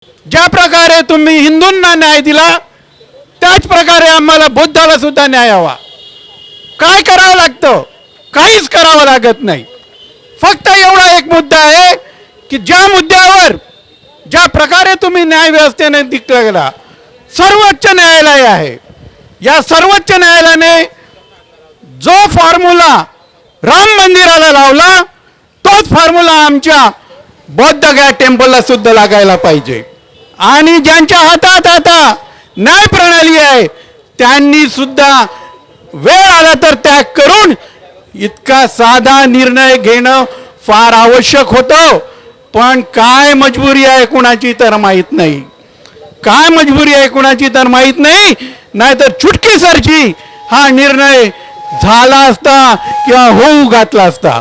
ज्या प्रकारे तुम्ही हिंदूंना न्याय दिला त्याच प्रकारे आम्हाला बौद्धाला सुद्धा न्याय हवा. काय करावं लागतं? काहीच करावं लागत नाही. फक्त एवढा एक मुद्दा आहे की ज्या मुद्द्यावर ज्या प्रकारे तुम्ही न्याय व्यवस्थेने दिला, सर्वोच्च न्यायालय आहे. या सर्वोच्च न्यायालयाने जो फॉर्म्युला राम मंदिराला लावला तोच फॉर्म्युला आमच्या बौद्ध गया टेम्पलला सुद्धा लागायला पाहिजे. आणि ज्यांच्या हातात आता न्याय प्रणाली आहे त्यांनी सुद्धा वेळ आला तर त्याग करून इतका साधा निर्णय घेणं फार आवश्यक होतं. पण काय मजबुरी आहे कुणाची तर माहीत नाही. काय मजबुरी आहे कुणाची तर माहीत नाही. नाहीतर चुटकीसरची हा निर्णय झाला असता किंवा होऊ घातला असता.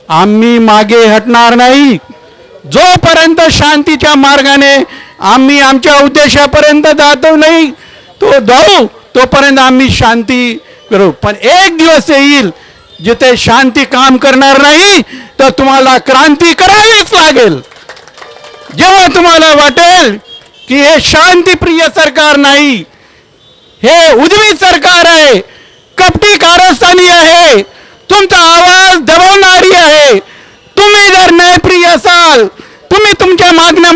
आम्ही मागे हटणार नाही. जोपर्यंत शांतीच्या मार्गाने आम्ही आमच्या उद्देशापर्यंत जातो नाही जाऊ तोपर्यंत आम्ही शांती करू. पण एक दिवस येईल जिथे शांती काम करणार नाही तर तुम्हाला क्रांती करावीच लागेल. जेव्हा तुम्हाला वाटेल की हे शांतीप्रिय सरकार नाही, हे उजवी सरकार आहे, कपटी कारस्थानी आहे, तुमचा आवाज दबवणारी आहे, तुम्ही जर न्यायप्रिय असाल, तुम्ही तुमच्या मागण्या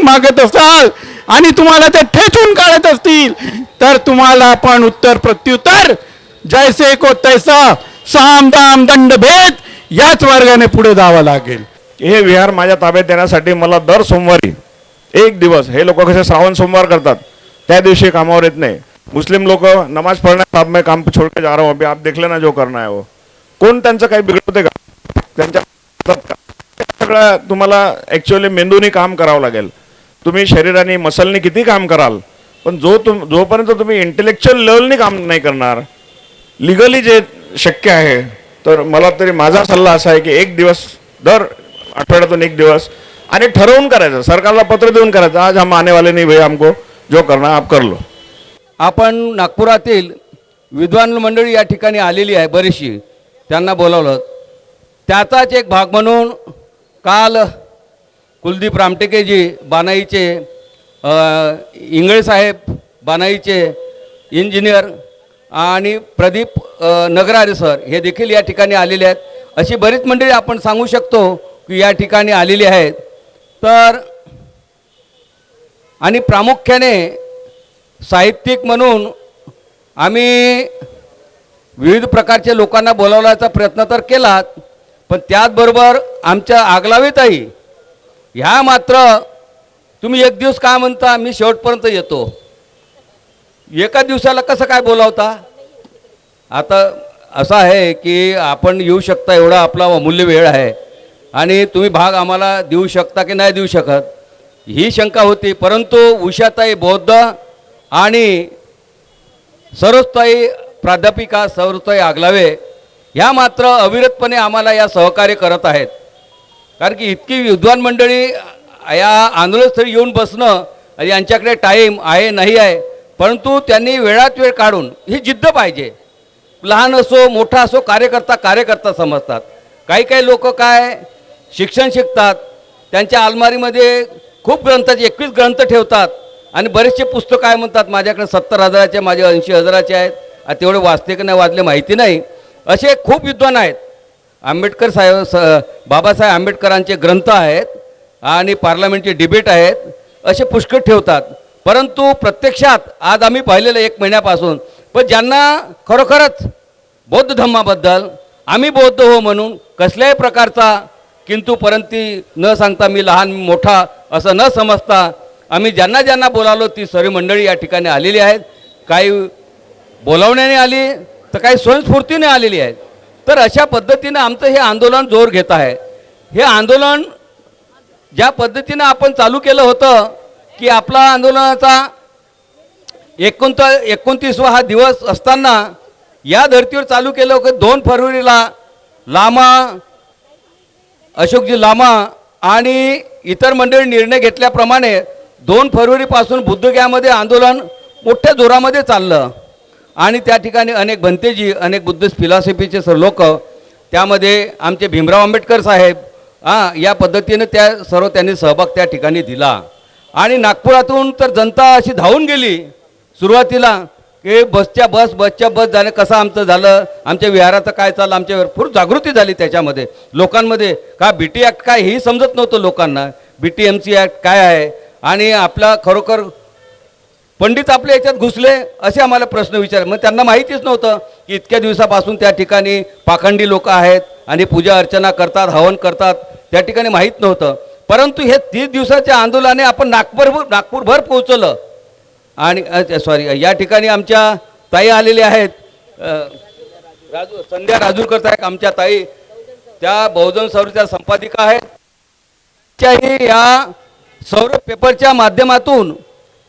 मागत असाल आणि तुम्हाला ते ठेचून काढत असतील तर तुम्हाला पण उत्तर प्रत्युत्तर जैसे को तैसा साम दाम दंड भेद याच वर्गाने पुढे जावं लागेल. हे विहार माझ्या ताब्यात देण्यासाठी मला दर सोमवारी एक दिवस, हे लोक कसे श्रावण सोमवार करतात त्या दिवशी कामावर येत नाही. मुस्लिम लोक नमाज पढ़ना, साहब मैं काम छोड़ के जा रहा हूँ, अभी आप देख लेना जो करना है वो. कोण त्यांचं काही बिघडवते का? त्यांच्या सगळं तुम्हाला ॲक्च्युअली मेंदूनी काम करावं लागेल. तुम्ही शरीराने मसलनी किती काम कराल, पण जोपर्यंत तुम्ही इंटेलेक्च्युअल लेवलनी काम नाही करणार, लिगली जे शक्य आहे, तर मला तरी माझा सल्ला असा आहे की एक दिवस, दर आठवड्यातून एक दिवस, आणि ठरवून करायचं, सरकारला पत्र देऊन करायचं, आज हम आने वाले नहीं भाई, हमको जो करना आप कर लो. आपण नागपुरातील विद्वान मंडळी या ठिकाणी आलेली आहे बरीचशी, त्यांना बोलावलं. त्याचाच एक भाग म्हणून काल कुलदीप रामटेकेजी बानाईचे, इंगळेसाहेब बानाईचे इंजिनियर आणि प्रदीप नगरारे सर हे देखील या ठिकाणी आलेले आहेत. अशी बरीच मंडळी आपण सांगू शकतो की या ठिकाणी आलेली आहेत. तर आणि प्रामुख्याने साहित्यिक म्हणून आम्ही विविध प्रकारच्या लोकांना बोलावण्याचा प्रयत्न तर केलात, पण त्याचबरोबर आमच्या आगलावेताई ह्या मात्र तुम्ही एक दिवस काय म्हणता, मी शेवटपर्यंत येतो. एका दिवसाला कसं काय बोलावता? आता असं आहे की आपण येऊ शकता, एवढा आपला अमूल्य वेळ आहे आणि तुम्ही भाग आम्हाला देऊ शकता की नाही देऊ शकत ही शंका होती. परंतु उषाताई बौद्ध आणि सरोजताई प्राध्यापिका सरोजताई आगलावे ह्या मात्र अविरतपणे आम्हाला या सहकार्य करत आहेत. कारण की इतकी विद्वान मंडळी या आंदोलनस्थळी येऊन बसणं, यांच्याकडे टाईम आहे नाही आहे, परंतु त्यांनी वेळात वेळ काढून, ही जिद्द पाहिजे. लहान असो मोठा असो, कार्यकर्ता समजतात. काही लोक काय शिक्षण शिकतात, त्यांच्या अलमारीमध्ये खूप ग्रंथाचे 21 ग्रंथ ठेवतात आणि बरेचसे पुस्तकं काय म्हणतात माझ्याकडे 70,000चे, माझे 80,000चे आहेत, तेवढे वाचते की नाही वाचले माहिती नाही. असे खूप विद्वान आहेत. आंबेडकर साहेब, बाबासाहेब आंबेडकरांचे ग्रंथ आहेत आणि पार्लमेंटचे डिबेट आहेत, असे पुष्कळ ठेवतात. परंतु प्रत्यक्षात आज आम्ही पाहिलेलं 1 महिन्यापासून, पण ज्यांना खरोखरच बौद्ध धम्माबद्दल, आम्ही बौद्ध हो म्हणून कसल्याही प्रकारचा किंतु परंती न सांगता, मी लहान मोठा असं न समजता, आम्ही ज्यांना बोलावलो ती सर्व मंडळी या ठिकाणी आलेली आहेत. काही बोलावण्याने आली तर काही स्वयंस्फूर्तीने आलेली आहेत. तर अशा पद्धतीनं आमचं हे आंदोलन जोर घेत आहे. हे आंदोलन ज्या पद्धतीनं आपण चालू केलं होतं की आपला आंदोलनाचा 29वा हा दिवस असताना या धर्तीवर चालू केलं होतं. 2 फरवरीला लामा, अशोकजी लामा आणि इतर मंडळी निर्णय घेतल्याप्रमाणे 2 फरवरीपासून बुद्धगयामध्ये आंदोलन मोठ्या जोरामध्ये चाललं आणि त्या ठिकाणी अनेक भंतेजी, अनेक बुद्धिस्ट फिलॉसॉफीचे लोक, त्यामध्ये आमचे भीमराव आंबेडकर साहेब या पद्धतीने त्या सर्व त्यांनी सहभाग त्या ठिकाणी दिला. आणि नागपुरातून तर जनता अशी धावून गेली सुरुवातीला की बसच्या बस झालं. कसं आमचं झालं, आमच्या विहाराचं काय चाललं, आमच्या पूर्ण जागृती झाली त्याच्यामध्ये लोकांमध्ये. का BT ॲक्ट काय हेही समजत नव्हतं लोकांना, BTMC ॲक्ट काय आहे, आणि आपला खरोखर पंडित आपल्या याच्यात घुसले असे आम्हाला प्रश्न विचारले. मग त्यांना माहितीच नव्हतं की इतक्या दिवसापासून त्या ठिकाणी पाखंडी लोक आहेत आणि पूजा अर्चना करतात, हवन करतात, त्या ठिकाणी माहीत नव्हतं. परंतु हे 30 दिवसाच्या आंदोलनाने आपण नागपूरभर पोहोचवलं. आणि या ठिकाणी आमच्या ताई आलेल्या आहेत, संध्या राजूरकर आहेत आमच्या ताई, त्या बहुजन सौरच्या संपादिका आहेत. त्याही या सौर पेपरच्या माध्यमातून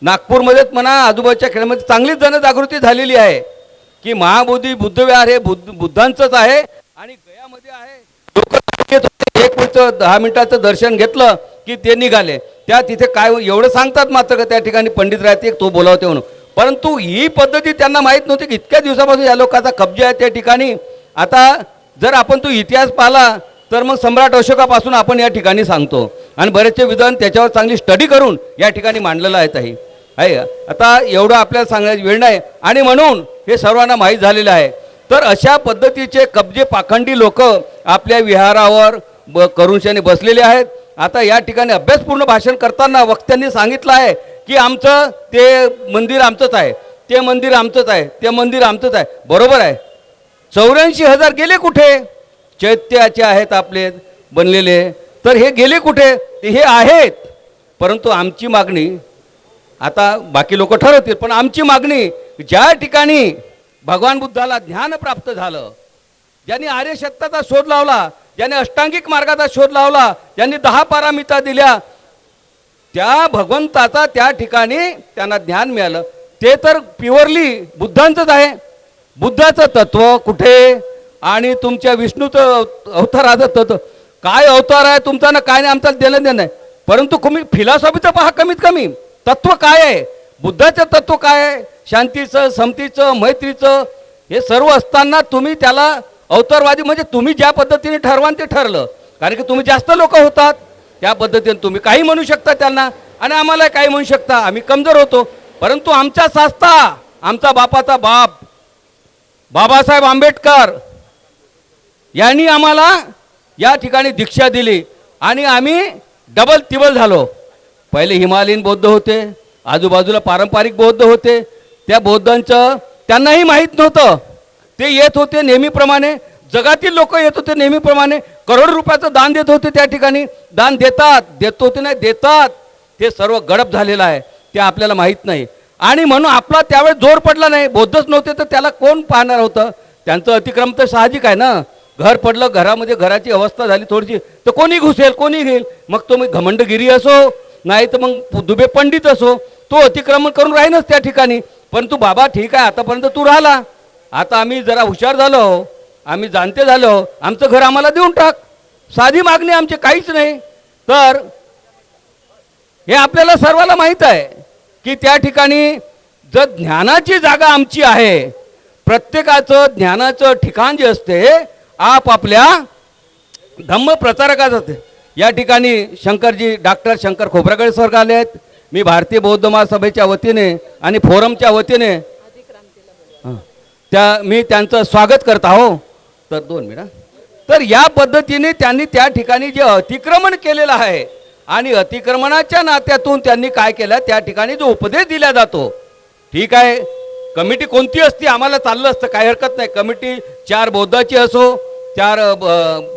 नागपूरमध्येच म्हणा आजूबाजूच्या खेड्यामध्ये चांगलीच जनजागृती झालेली आहे की महाबोधी बुद्धविहार हे बुद्धांचंच आहे आणि गयामध्ये आहे. लोक एक मिनिट 10 मिनिटाचं दर्शन घेतलं की ते निघाले. त्या तिथे काय एवढं सांगतात मात्र का त्या ठिकाणी पंडित राहते तो बोलावते म्हणून. परंतु ही पद्धती त्यांना माहीत नव्हती की इतक्या दिवसापासून या लोकांचा कब्जा आहे त्या ठिकाणी. आता जर आपण तो इतिहास पाहिला तर मग सम्राट अशोकापासून आपण या ठिकाणी सांगतो आणि बरेचसे विधान त्याच्यावर चांगली स्टडी करून या ठिकाणी मांडलेलं आहे आहे. आता एवढं आपल्याला सांगायची वेळ नाही आणि म्हणून हे सर्वांना माहीत झालेलं आहे. तर अशा पद्धतीचे कब्जे पाखंडी लोक आपल्या विहारावर करुणशाने बसलेले आहेत. आता या ठिकाणी अभ्यासपूर्ण भाषण करताना वक्त्यांनी सांगितलं आहे की आमचं ते मंदिर आमचंच आहे, ते मंदिर आमचंच आहे, ते मंदिर आमचंच आहे. बरोबर आहे. 84,000 गेले कुठे? चैत्याचे आहेत आपले बनलेले, तर हे गेले कुठे? हे आहेत. परंतु आमची मागणी, आता बाकी लोक ठरवतील, पण आमची मागणी ज्या ठिकाणी भगवान बुद्धाला ज्ञान प्राप्त झालं, ज्यांनी आर्य सत्याचा शोध लावला, ज्यांनी अष्टांगिक मार्गाचा शोध लावला, ज्यांनी 10 पारामिता दिल्या, त्या भगवंताचा त्या ठिकाणी त्यांना ज्ञान मिळालं. ते तर प्युअरली बुद्धांचंच आहे. बुद्धाचं तत्व कुठे आणि तुमच्या विष्णूचं अवताराचं तत्व काय अवतार आहे तुमचा ना काय नाही आमचा देणं देणं नाही. परंतु तुम्ही फिलॉसॉफीचं पहा, कमीत कमी तत्व काय आहे, बुद्धाचं तत्व काय आहे, शांतीचं, समतीचं, मैत्रीचं, हे सर्व असताना तुम्ही त्याला अवतारवादी म्हणजे तुम्ही ज्या पद्धतीने ठरवाल ते ठरलं. कारण की तुम्ही जास्त लोक होतात त्या पद्धतीने तुम्ही काही म्हणू शकता त्यांना आणि आम्हाला काही म्हणू शकता, आम्ही कमजोर होतो. परंतु आमचा शास्ता, आमचा बापाचा बाप बाबासाहेब आंबेडकर यांनी आम्हाला या ठिकाणी दीक्षा दिली आणि आम्ही डबल तिबल झालो. पहिले हिमालयीन बौद्ध होते, आजूबाजूला पारंपरिक बौद्ध होते. त्या बौद्धांचं त्यांनाही माहीत नव्हतं. ते येत होते नेहमीप्रमाणे, जगातील लोक येत होते नेहमीप्रमाणे, करोड रुपयाचं दान देत होते त्या ठिकाणी. दान देतात, देत होते नाही देतात, ते सर्व गडप झालेलं आहे, ते आपल्याला माहीत नाही. आणि म्हणून आपला त्यावेळेस जोर पडला नाही. बौद्धच नव्हते तर त्याला कोण पाहणार होतं? त्यांचं अतिक्रम तर साहजिक आहे ना. घर पडलं, घरामध्ये घराची अवस्था झाली थोडीशी तर कोणी घुसेल, कोणी घेईल. मग तो मग घमंडगिरी असो नाही तर मग दुबे पंडित असो, तो अतिक्रमण करून राहीनच त्या ठिकाणी. परंतु बाबा ठीक आहे, आतापर्यंत तू राहिला, आता आम्ही जरा हुशार झालो, आम्ही जाणते झालो, आमचं घर आम्हाला देऊन टाक. साधी मागणी आमची, काहीच नाही. तर हे आपल्याला सर्वाला माहीत आहे की त्या ठिकाणी जर ज्ञानाची जागा आमची आहे, प्रत्येकाचं ज्ञानाचं ठिकाण जे असते आपापल्या धम्म प्रचारकाचं असते. या ठिकाणी शंकरजी, डॉक्टर शंकर खोब्रागडे सर आले आहेत. मी भारतीय बौद्ध महासभेच्या वतीने आणि फोरमच्या वतीने मी त्यांचं स्वागत करत आहो. तर 2 मिनिट. तर या पद्धतीने त्यांनी त्या ठिकाणी जे अतिक्रमण केलेलं आहे आणि अतिक्रमणाच्या नात्यातून त्यांनी काय केलं, त्या ठिकाणी जो उपदेश दिला जातो, ठीक आहे कमिटी कोणती असती आम्हाला चाललं असतं, काही हरकत नाही. कमिटी 4 बौद्धाची असो, 4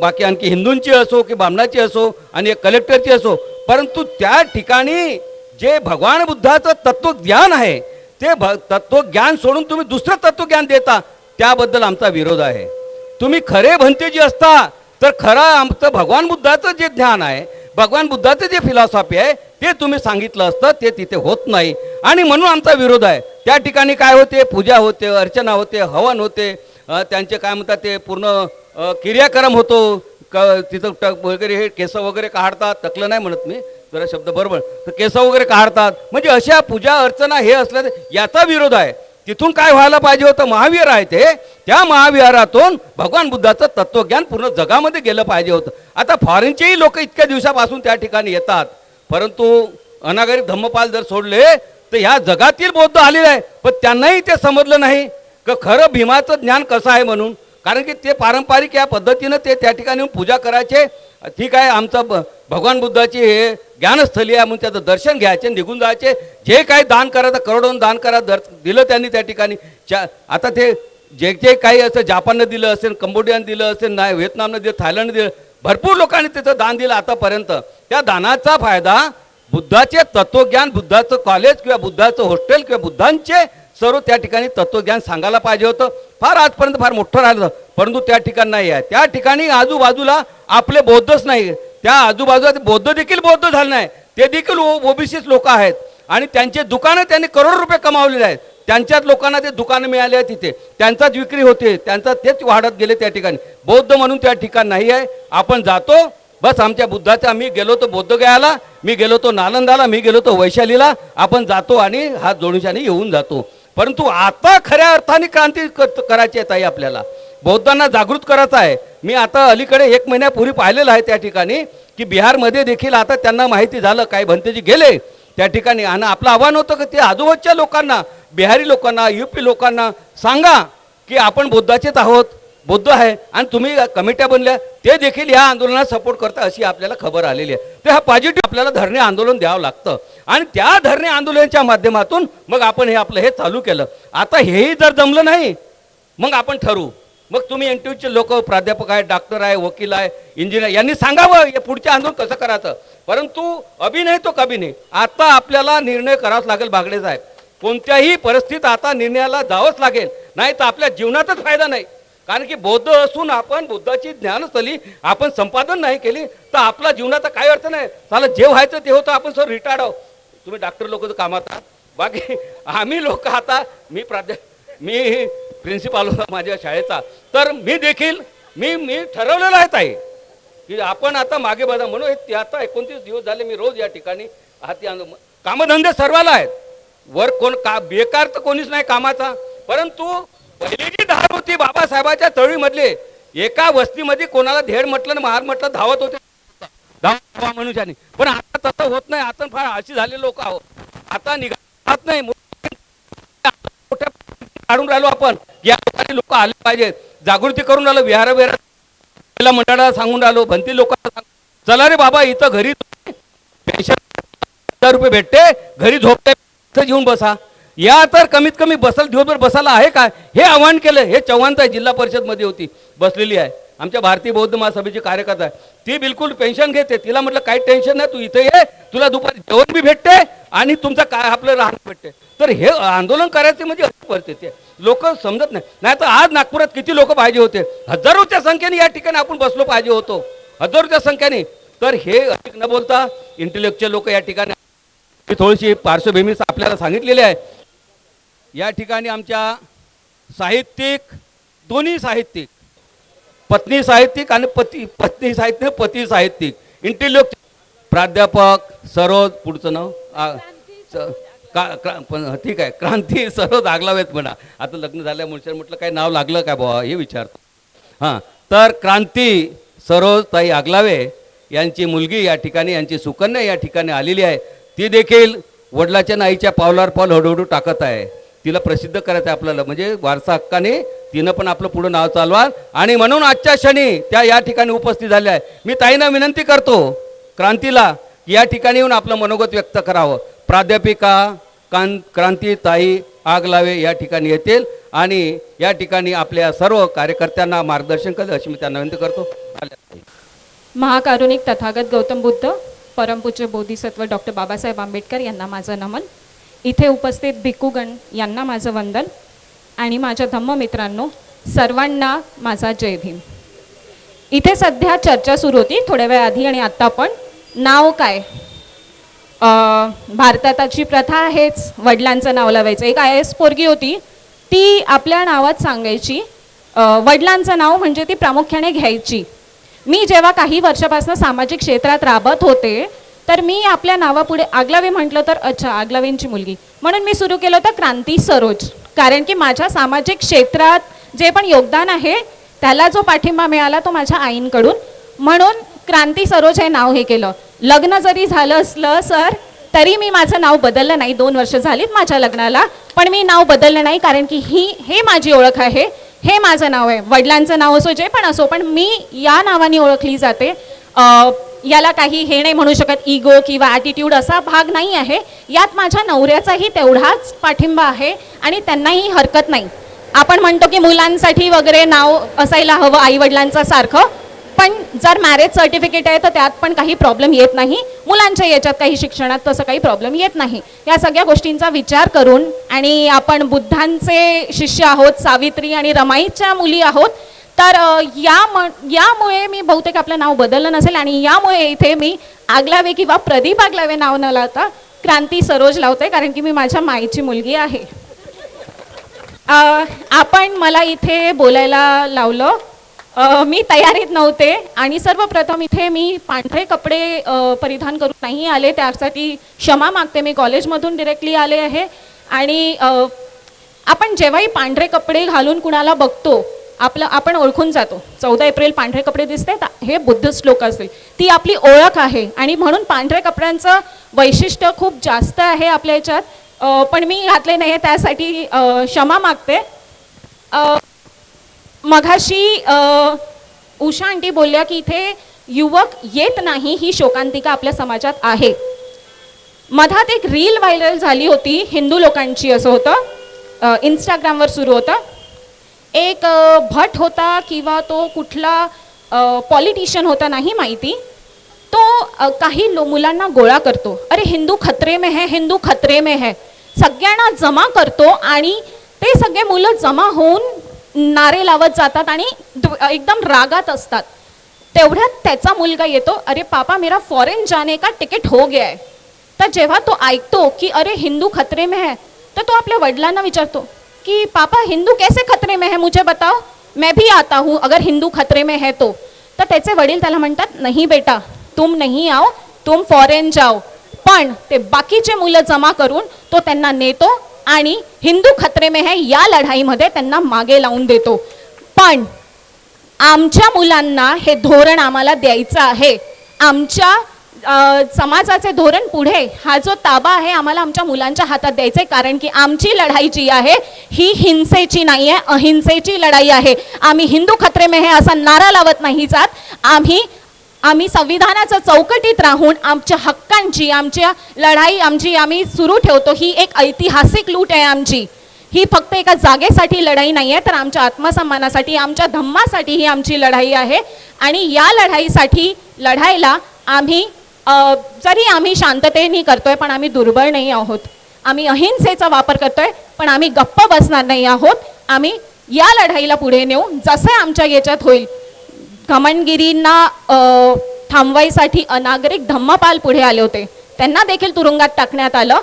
बाकी आणखी हिंदूंची असो की ब्राह्मणाची असो आणि 1 कलेक्टरची असो, परंतु त्या ठिकाणी जे भगवान बुद्धाचं तत्वज्ञान आहे ते तत्वज्ञान सोडून तुम्ही दुसरं तत्वज्ञान देता, त्याबद्दल आमचा विरोध आहे. तुम्ही खरे भंतेजी असता तर खरं आमचं भगवान बुद्धाचं जे ज्ञान आहे, भगवान बुद्धाचं जे फिलॉसॉफी आहे ते तुम्ही सांगितलं असतं, ते तिथे होत नाही आणि म्हणून आमचा विरोध आहे. त्या ठिकाणी काय होते, पूजा होते, अर्चना होते, हवन होते, त्यांचे काय म्हणतात ते पूर्ण क्रियाक्रम होतो. तिथं वगैरे हे केस वगैरे काढतात, टकलं नाही म्हणत मी, जरा शब्द बरोबर, तर केस वगैरे काढतात. म्हणजे अशा पूजा अर्चना हे असलं याचा विरोध आहे. तिथून काय व्हायला पाहिजे होतं, महावीर आहे ते, त्या महाविहारातून भगवान बुद्धाचं तत्वज्ञान पूर्ण जगामध्ये गेलं पाहिजे होतं. आता फॉरेनचेही लोक इतक्या दिवसापासून त्या ठिकाणी येतात, परंतु अनागरिक धम्मपाल जर सोडले तर ह्या जगातील बौद्ध आलेले आहे, पण त्यांनाही ते समजलं नाही की खरं भीमाचं ज्ञान कसं आहे म्हणून. कारण की ते पारंपरिक या पद्धतीनं ते त्या ठिकाणी पूजा करायचे. ठीक आहे, आमचं भगवान बुद्धाची हे ज्ञानस्थली आहे म्हणून त्याचं दर्शन घ्यायचे, निघून जायचे. जे काही दान करायचं करोडोन दान करा दिलं त्यांनी त्या ठिकाणी. आता ते जे जे काही असं जापाननं दिलं असेल, कंबोडियानं दिलं असेल, नाही व्हिएतनामनं दिलं, थायलंडनं दिलं, भरपूर लोकांनी त्याचं दान दिलं आतापर्यंत. त्या दानाचा फायदा बुद्धाचे तत्वज्ञान, बुद्धाचं कॉलेज किंवा बुद्धाचं हॉस्टेल किंवा बुद्धांचे सर्व त्या ठिकाणी तत्वज्ञान सांगायला पाहिजे होतं. फार आजपर्यंत फार मोठं राहिलं, परंतु त्या ठिकाणी नाही आहे. त्या ठिकाणी आजूबाजूला आपले बौद्धच नाही, त्या आजूबाजूला बौद्ध देखील बौद्ध झाले नाही, ते देखील ओबीसीच लोक आहेत. आणि त्यांचे दुकानं त्यांनी करोडो रुपये कमावलेले आहेत. त्यांच्याच लोकांना ते दुकानं मिळाले आहेत, तिथे त्यांचाच विक्री होते, त्यांचा तेच वाढत गेले. त्या ठिकाणी बौद्ध म्हणून त्या ठिकाणी नाही आहे. आपण जातो बस आमच्या बुद्धाचा. मी गेलो तो बौद्धगयाला, मी गेलो तो नालंदाला, मी गेलो तो वैशालीला. आपण जातो आणि हात जोडूशाने येऊन जातो. परंतु आता खऱ्या अर्थाने क्रांती करायची आहे आपल्याला, बौद्धांना जागृत करायचं आहे. मी आता अलीकडे 1 महिन्यापूर्वी पाहिलेलं आहे त्या ठिकाणी की बिहारमध्ये देखील आता त्यांना माहिती झालं, काही भंतेजी गेले त्या ठिकाणी. आणि आपलं आव्हान होतं की ते आजूबाजूच्या लोकांना, बिहारी लोकांना, UP लोकांना सांगा की आपण बुद्धाचेच आहोत, बुद्ध आहे आणि तुम्ही कमिट्या बनल्या, ते देखील या आंदोलनाला सपोर्ट करता अशी आपल्याला खबर आलेली आहे. तर हा पॉझिटिव्ह आपल्याला धरणे आंदोलन द्यावं लागतं. आणि त्या धरणे आंदोलनाच्या माध्यमातून मग आपण हे आपलं हे चालू केलं. आता हेही जर जमलं नाही मग आपण ठरवू. मग तुम्ही NTUचे लोक, प्राध्यापक आहे, डॉक्टर आहे, वकील आहे, इंजिनियर, यांनी सांगावं हे पुढचे आंदोलन कसं करायचं. परंतु अभि नाही तो कभी नाही. आता आपल्याला निर्णय करावाच लागेल बागडे साहेब. कोणत्याही परिस्थितीत आता निर्णयाला जावंच लागेल, नाही तर आपल्या जीवनातच फायदा नाही. कारण की बौद्ध असून आपण बुद्धाची ज्ञानस्थली आपण संपादन नाही केली तर आपला जीवनाचा काय अर्थ नाही. चालत जे व्हायचं ते होतं, आपण सर रिटायर्ड आहोत. तुम्ही डॉक्टर लोक कामात आहात, बाकी आम्ही लोक आता मी प्रिन्सिपाल होता माझ्या शाळेचा, तर मी देखील मी ठरवलेलं आहे ताई की आपण आता मागे बघा. म्हणून ते आता 29 दिवस झाले मी रोज या ठिकाणी हाती आंदोलन. कामधंदे सर्वाला आहेत, वर कोण बेकार तर कोणीच नाही कामाचा. परंतु पहिली जी धार होती बाबासाहेबाच्या तळीमधले, एका वस्तीमध्ये कोणाला धेड म्हटलं ना महार म्हटलं धावत होते धावा मनुष्याने. पण आता तसं होत नाही. आता फार आळशी झाले लोक आहोत, आता निघत नाही. मोठ्या काढून राहिलो आपण, या लोकांनी लोक आले पाहिजेत, जागृती करून राहिलो. विहार मंडळाला सांगून राहिलो, भंती लोकांना चला रे बाबा इथं घरी पेन्शन 1000 रुपये भेटते, घरी झोपते, इथं येऊन बसा. या तर कमीत कमी बसल दिवसभर बसायला आहे काय, हे आव्हान केलं. हे चव्हाणताई जिल्हा परिषदमध्ये होती, बसलेली आहे, आमच्या भारतीय बौद्ध महासभेची कार्यकर्ता आहे. ती बिलकुल पेन्शन घेते. तिला म्हटलं काही टेन्शन नाही, तू इथे ये, तुला दुपारी जेवण बी भेटते आणि तुमचं काय आपलं राहणं भेटते. तर हे आंदोलन करायचे म्हणजे अशी परिस्थिती लोक समजत नाही. नाही तर आज नागपुरात किती लोक पाहिजे होते, हजारोच्या संख्येने या ठिकाणी आपण बसलो पाहिजे होतो, हजारोच्या संख्येने. तर हे अधिक न बोलता इंटेलेक्च्युअल लोक या ठिकाणी थोडीशी पार्श्वभूमी आपल्याला सांगितलेली आहे. या ठिकाणी आमच्या साहित्यिक, दोन्ही साहित्यिक, पत्नी साहित्यिक आणि पत्नी साहित्यिक, पती साहित्यिक, इंटेलेक्ट प्राध्यापक सरोज, पुढचं नाव ठीक आहे, क्रांती सरोज आगलावेत म्हणा. आता लग्न झाल्यामुळे म्हटलं काय नाव लागलं काय बाबा हे विचारतो. हां, तर क्रांती सरोज ताई आगलावे यांची मुलगी या ठिकाणी, यांची सुकन्या या ठिकाणी आलेली आहे. ती देखील वडिलाच्या आईच्या पावलावर पाऊल हळूहळू टाकत आहे. तिला प्रसिद्ध करायचं आहे आपल्याला, म्हणजे वारसा हक्काने तिनं पण आपलं पुढं नाव चालवाल. आणि म्हणून आजच्या क्षणी त्या या ठिकाणी उपस्थित झाल्या आहे. मी ताईंना विनंती करतो क्रांतीला की या ठिकाणी येऊन आपलं मनोगत व्यक्त करावं. प्राध्यापिका क्रांती ताई आगलावे या ठिकाणी येतील आणि या ठिकाणी आपल्या सर्व कार्यकर्त्यांना मार्गदर्शन करेल अशी मी त्यांना विनंती करतो. महाकारुणिक तथागत गौतम बुद्ध, परमपूज्य बोधिसत्व डॉक्टर बाबासाहेब आंबेडकर यांना माझं नमन. इथे उपस्थित भिक्खूगण यांना माझं वंदन आणि माझ्या धम्ममित्रांनो सर्वांना माझा जय भीम. इथे सध्या चर्चा सुरू होती थोड्या वेळ आधी आणि आत्ता पण, नाव काय. भारतात अशी प्रथा आहेच वडिलांचं नाव लावायचं. एक IAS पोरगी होती, ती आपल्या नावात सांगायची, वडिलांचं नाव म्हणजे ती प्रामुख्याने घ्यायची. मी जेव्हा काही वर्षापासून सामाजिक क्षेत्रात राबत होते तर मी आपल्या नावापुढे आगलावे म्हटलं तर अच्छा आगलावेंची मुलगी म्हणून मी सुरू केलं होतं क्रांती सरोज. कारण की माझ्या सामाजिक क्षेत्रात जे पण योगदान आहे त्याला जो पाठिंबा मिळाला तो माझ्या आईंकडून, म्हणून क्रांती सरोज हे नाव हे केलं. लग्न जरी झालं असलं सर तरी मी माझं नाव बदललं नाही. 2 वर्ष झालीत माझ्या लग्नाला, पण मी नाव बदललं नाही, कारण की हे माझी ओळख आहे, हे माझं नाव आहे. वडिलांचं नाव असो, जे पण असो, पण मी या नावाने ओळखली जाते. याला काही हे नाही म्हणू शकत, इगो किंवा ॲटिट्यूड असा भाग नाही आहे यात. माझ्या नवऱ्याचाही तेवढाच पाठिंबा आहे आणि त्यांनाही हरकत नाही. आपण म्हणतो की मुलांसाठी वगैरे नाव असायला हवं आई वडिलांचं सारखं, पण जर मॅरेज सर्टिफिकेट आहे तर त्यात पण काही प्रॉब्लेम येत नाही. मुलांच्या याच्यात काही शिक्षणात तसं काही प्रॉब्लेम येत नाही. या सगळ्या गोष्टींचा विचार करून, आणि आपण बुद्धांचे शिष्य आहोत, सावित्री आणि रमाईच्या मुली आहोत, तर यामुळे मी बहुतेक आपलं नाव बदललं नसेल, आणि यामुळे इथे मी आगलावे किंवा प्रदीप आगलावे नाव न लावता क्रांती सरोज लावते, कारण की मी माझ्या माईची मुलगी आहे. आपण मला इथे बोलायला लावलं. मी तयारीत नव्हते, आणि सर्वप्रथम इथे मी पांढरे कपडे परिधान करून नाही आले, त्यासाठी क्षमा मागते. मी कॉलेजमधून डिरेक्टली आले आहे. आणि आपण जेव्हाही पांढरे कपडे घालून कुणाला बघतो, आपण ओळखून जातो. 14 एप्रिल पांढरे कपडे दिसते, हे बुद्धिस्ट लोक असतील, ती आपली ओळख आहे. आणि म्हणून पांढऱ्या कपड्यांचं वैशिष्ट्य खूप जास्त आहे आपल्या याच्यात. पण मी घातले नाही, त्यासाठी क्षमा मागते. मघाशी उषा आंटी बोलल्या की इथे युवक येत नाही, ही शोकांतिका आपल्या समाजात आहे. मधात एक रील व्हायरल झाली होती हिंदू लोकांची, असं होतं, इंस्टाग्रामवर सुरू होतं. एक भट होता किंवा तो कुठला पॉलिटिशियन होता नाही माहिती, तो काही मुलांना गोळा करतो. अरे हिंदू खतरे में है, हिंदू खतरे में है, सगळ्यांना जमा करतो, आणि ते सगळे मुलं जमा होऊन नारे लावत जातात आणि एकदम रागात असतात. तेवढ्यात त्याचा मुलगा येतो, अरे पापा मेरा फॉरेन जाने का तिकीट हो गया है. तर जेव्हा तो ऐकतो की अरे हिंदू खतरे में है, तर तो आपल्या वडिलांना विचारतो कि पापा हिंदू कैसे खतरे में है, मुझे बताओ, मैं भी आता हूँ अगर हिंदू खतरे में है तो. तर त्याचे वडील त्याला म्हणतात, नहीं बेटा तुम नहीं आओ, तुम फॉरेन जाओ. पण ते बाकीचे मुलं जमा करून तो त्यांना नेतो आणि हिंदू खतरे में है या लढाईमध्ये त्यांना मागे लावून देतो. पण आमच्या मुलांना हे धोरण आम्हाला द्यायचं आहे. आमच्या समाजाचे धोरण पुढे हा जो ताबा आहे आम्हाला आमच्या मुलांच्या हातात द्यायचे, कारण की आमची लढाई जी आहे ही हिंसेची नाही आहे, अहिंसेची लढाई आहे. आम्ही हिंदू खतरे में है असा नारा लावत नाही जात. आम्ही संविधानाच्या चौकटीत राहून आमच्या हक्कांची, आमच्या लढाई आम्ही सुरू ठेवतो. ही एक ऐतिहासिक लूट आहे आमची. ही फक्त एका जागेसाठी लढाई नाही आहे, तर आमच्या आत्मसन्मानासाठी, आमच्या धम्मासाठी ही आमची लढाई आहे. आणि या लढाईसाठी लढायला जरी आम्ही शांततेने करतोय, पण आम्ही दुर्बळ नाही आहोत. आम्ही अहिंसेचा वापर करतोय, पण आम्ही गप्प बसणार नाही आहोत. आम्ही या लढाईला पुढे नेऊ, जसे आमच्या याच्यात होईल. घमंडगिरींना थांबवायसाठी अनागरिक धम्मपाल पुढे आले होते, त्यांना देखील तुरुंगात टाकण्यात आलं.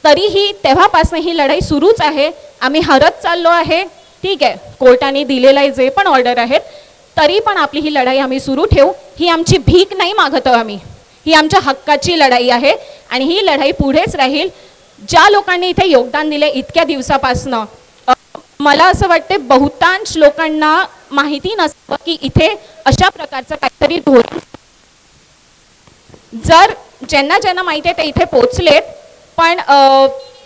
तरीही तेव्हापासून ही लढाई सुरूच आहे. आम्ही हरत चाललो आहे, ठीक आहे, कोर्टाने दिलेला जे पण ऑर्डर आहेत, तरी पण आपली ही लढाई आम्ही सुरू ठेवू. ही आमची भीक नाही मागतो आम्ही, ही आमच्या हक्काची लढाई आहे आणि ही लढाई पुढेच राहील. ज्या लोकांनी इथे योगदान दिले इतक्या दिवसापासनं, मला असं वाटते बहुतांश लोकांना माहिती नसतं की इथे अशा प्रकारचं काहीतरी धोरण, जर ज्यांना माहिती आहे ते इथे पोचलेत. पण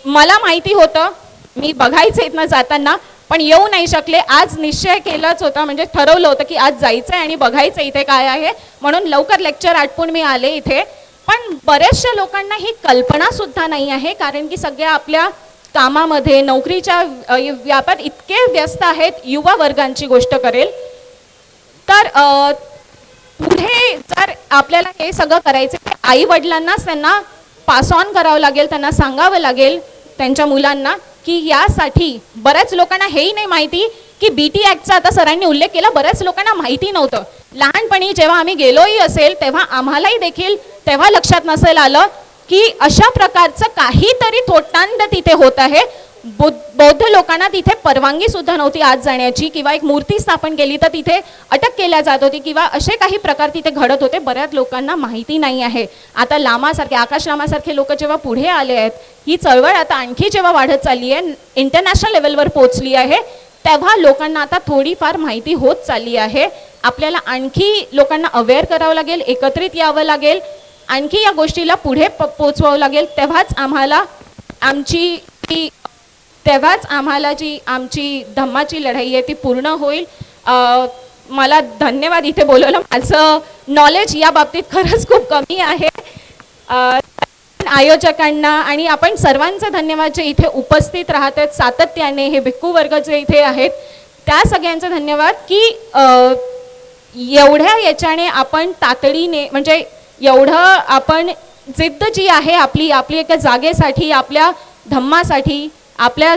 मला माहिती होतं, मी बघायचं इथनं जाताना, पण येऊ नाही शकले. आज निश्चय केलाच होता, म्हणजे ठरवलं होतं की आज जायचं आहे आणि बघायचं इथे काय आहे, म्हणून लवकर लेक्चर आटपून मी आले इथे. पण बऱ्याचशा लोकांना ही कल्पना सुद्धा नाही आहे, कारण की सगळ्या आपल्या कामामध्ये, नोकरीच्या व्यापात इतके व्यस्त आहेत. युवा वर्गांची गोष्ट करेल तर पुढे जर आपल्याला हे सगळं करायचं, तर आई वडिलांनाच त्यांना पास ऑन करावं लागेल, त्यांना सांगावं लागेल त्यांच्या मुलांना की यासाठी. बऱ्याच लोकांना हेही नाही माहिती की BT ॲक्टचा आता सरांनी उल्लेख केला, बऱ्याच लोकांना माहिती नव्हतं. लहानपणी जेव्हा आम्ही गेलोही असेल तेव्हा आम्हालाही देखील तेव्हा लक्षात नसेल आलं की अशा प्रकारचं काहीतरी थोटांड तिथे होत आहे. बौद्ध लोकांना तिथे परवानगी सुद्धा नव्हती आत जाण्याची, किंवा एक मूर्ती स्थापन केली तर तिथे अटक केल्या जात होती, किंवा असे काही प्रकार तिथे घडत होते. बऱ्याच लोकांना माहिती नाही आहे. आता लामासारखे, आकाश लामासारखे लोक जेव्हा पुढे आले आहेत, ही चळवळ आता आणखी जेव्हा वाढत चालली आहे, इंटरनॅशनल लेवलवर पोहोचली आहे, तेव्हा लोकांना आता थोडीफार माहिती होत चालली आहे. आपल्याला आणखी लोकांना अवेअर करावं लागेल, एकत्रित यावं लागेल. आणखी या गोष्टीला पुढे पोचवावं लागेल, तेव्हाच आम्हाला जी आमची धम्माची लढाई आहे ती पूर्ण होईल. मला धन्यवाद इथे बोलवलं. माझं नॉलेज या बाबतीत खरंच खूप कमी आहे. आयोजकांना आणि आपण सर्वांचा धन्यवाद जे इथे उपस्थित राहतात सातत्याने, हे भिक्खू वर्ग जे इथे आहेत त्या सगळ्यांचा धन्यवाद की एवढ्या याच्याने आपण तातडीने, म्हणजे एवढं आपण जिद्द जी आहे आपली एका जागेसाठी, आपल्या धम्मासाठी, आपल्या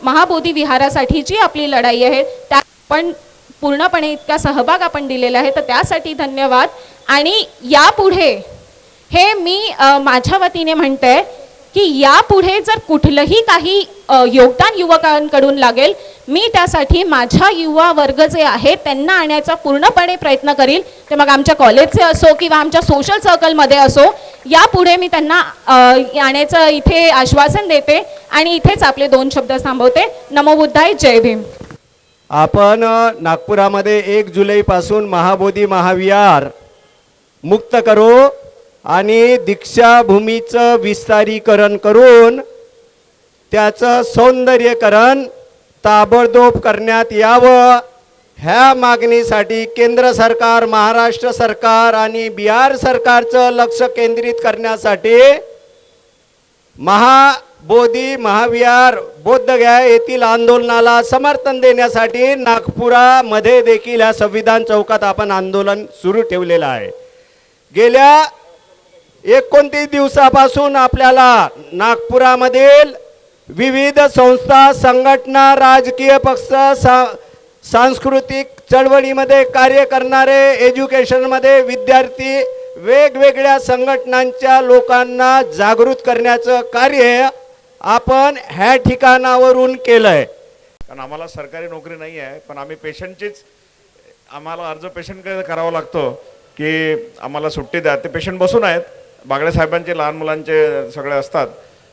महाबोधी विहारासाठी जी आपली लढाई आहे त्या आपण पूर्णपणे इतका सहभाग आपण दिलेला आहे, तर त्यासाठी धन्यवाद. आणि यापुढे हे मी माझ्या वतीने म्हणते की यापुढे जर कुठलंही काही योगदान युवकांकडून लागेल, मी त्यासाठी माझ्या युवा वर्ग जे आहे त्यांना आणण्याचा पूर्णपणे प्रयत्न करील. ते मग आमच्या कॉलेजचे असो किंवा आमच्या सोशल सर्कलमध्ये असो, यापुढे मी त्यांना आणण्याचं इथे आश्वासन देते आणि इथेच आपले 2 शब्द थांबवते. नमो बुद्धाय, जय भीम. आपण नागपुरामध्ये 1 जुलैपासून महाबोधी महाविहार मुक्त करू आणि दीक्षाभूमीचं विस्तारीकरण करून त्याचं सौंदर्यीकरण ताबडतोब करण्यात यावं. ह्या मागणीसाठी केंद्र सरकार, महाराष्ट्र सरकार आणि बिहार सरकारचं लक्ष केंद्रित करण्यासाठी महाबोधी महाविहार बोधगया येथील आंदोलनाला समर्थन देण्यासाठी नागपुरामध्ये देखील ह्या संविधान चौकात आपण आंदोलन सुरू ठेवलेलं आहे. गेल्या 29 दिवसापासून आपल्याला नागपुरामधील विविध संस्था, संघटना, राजकीय पक्ष, सांस्कृतिक चळवळीमध्ये कार्य करणारे, एज्युकेशनमध्ये विद्यार्थी, वेगवेगळ्या संघटनांच्या लोकांना जागृत करण्याचं कार्य आपण ह्या ठिकाणावरून केलंय. कारण आम्हाला सरकारी नोकरी नाही आहे, पण आम्ही पेशंटचीच, आम्हाला अर्ज पेशंटकडे करावा लागतो की आम्हाला सुट्टी द्या. ते पेशंट बसून आहेत, बागडे साहेबांचे, लहान मुलांचे सगळे असतात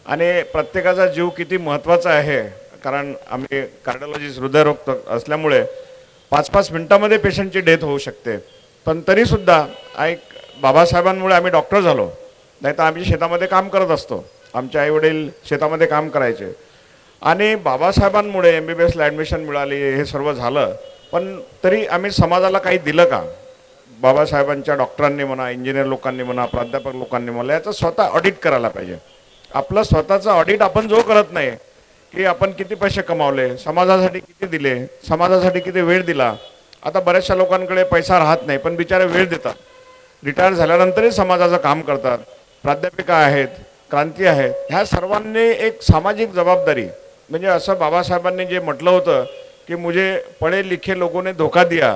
आणि प्रत्येकाचा जीव किती महत्त्वाचा आहे. कारण आम्ही कार्डिओलॉजिस्ट, हृदयरोग असल्यामुळे 5-5 मिनिटामध्ये पेशंटची डेथ होऊ शकते. पण तरीसुद्धा एक बाबासाहेबांमुळे आम्ही डॉक्टर झालो, नाही तर आम्ही शेतामध्ये काम करत असतो. आमचे आईवडील शेतामध्ये काम करायचे आणि बाबासाहेबांमुळे MBBSला ॲडमिशन मिळाली, हे सर्व झालं. पण तरी आम्ही समाजाला काही दिलं का? बाबासाहेबांच्या डॉक्टरांनी म्हणा, इंजिनियर लोकांनी म्हणा, प्राध्यापक लोकांनी म्हणा, याचं स्वतः ऑडिट करायला पाहिजे. आपलं स्वतःचं ऑडिट आपण जो करत नाही की आपण किती पैसे कमावले, समाजासाठी किती दिले, समाजासाठी किती वेळ दिला. आता बऱ्याचशा लोकांकडे पैसा राहत नाही, पण बिचारे वेळ देतात, रिटायर झाल्यानंतरही समाजाचं काम करतात. प्राध्यापिका आहेत, क्रांती आहेत, ह्या सर्वांनी एक सामाजिक जबाबदारी, म्हणजे असं बाबासाहेबांनी जे म्हटलं होतं की मुझे पढे लिखे लोगों ने धोखा दिया,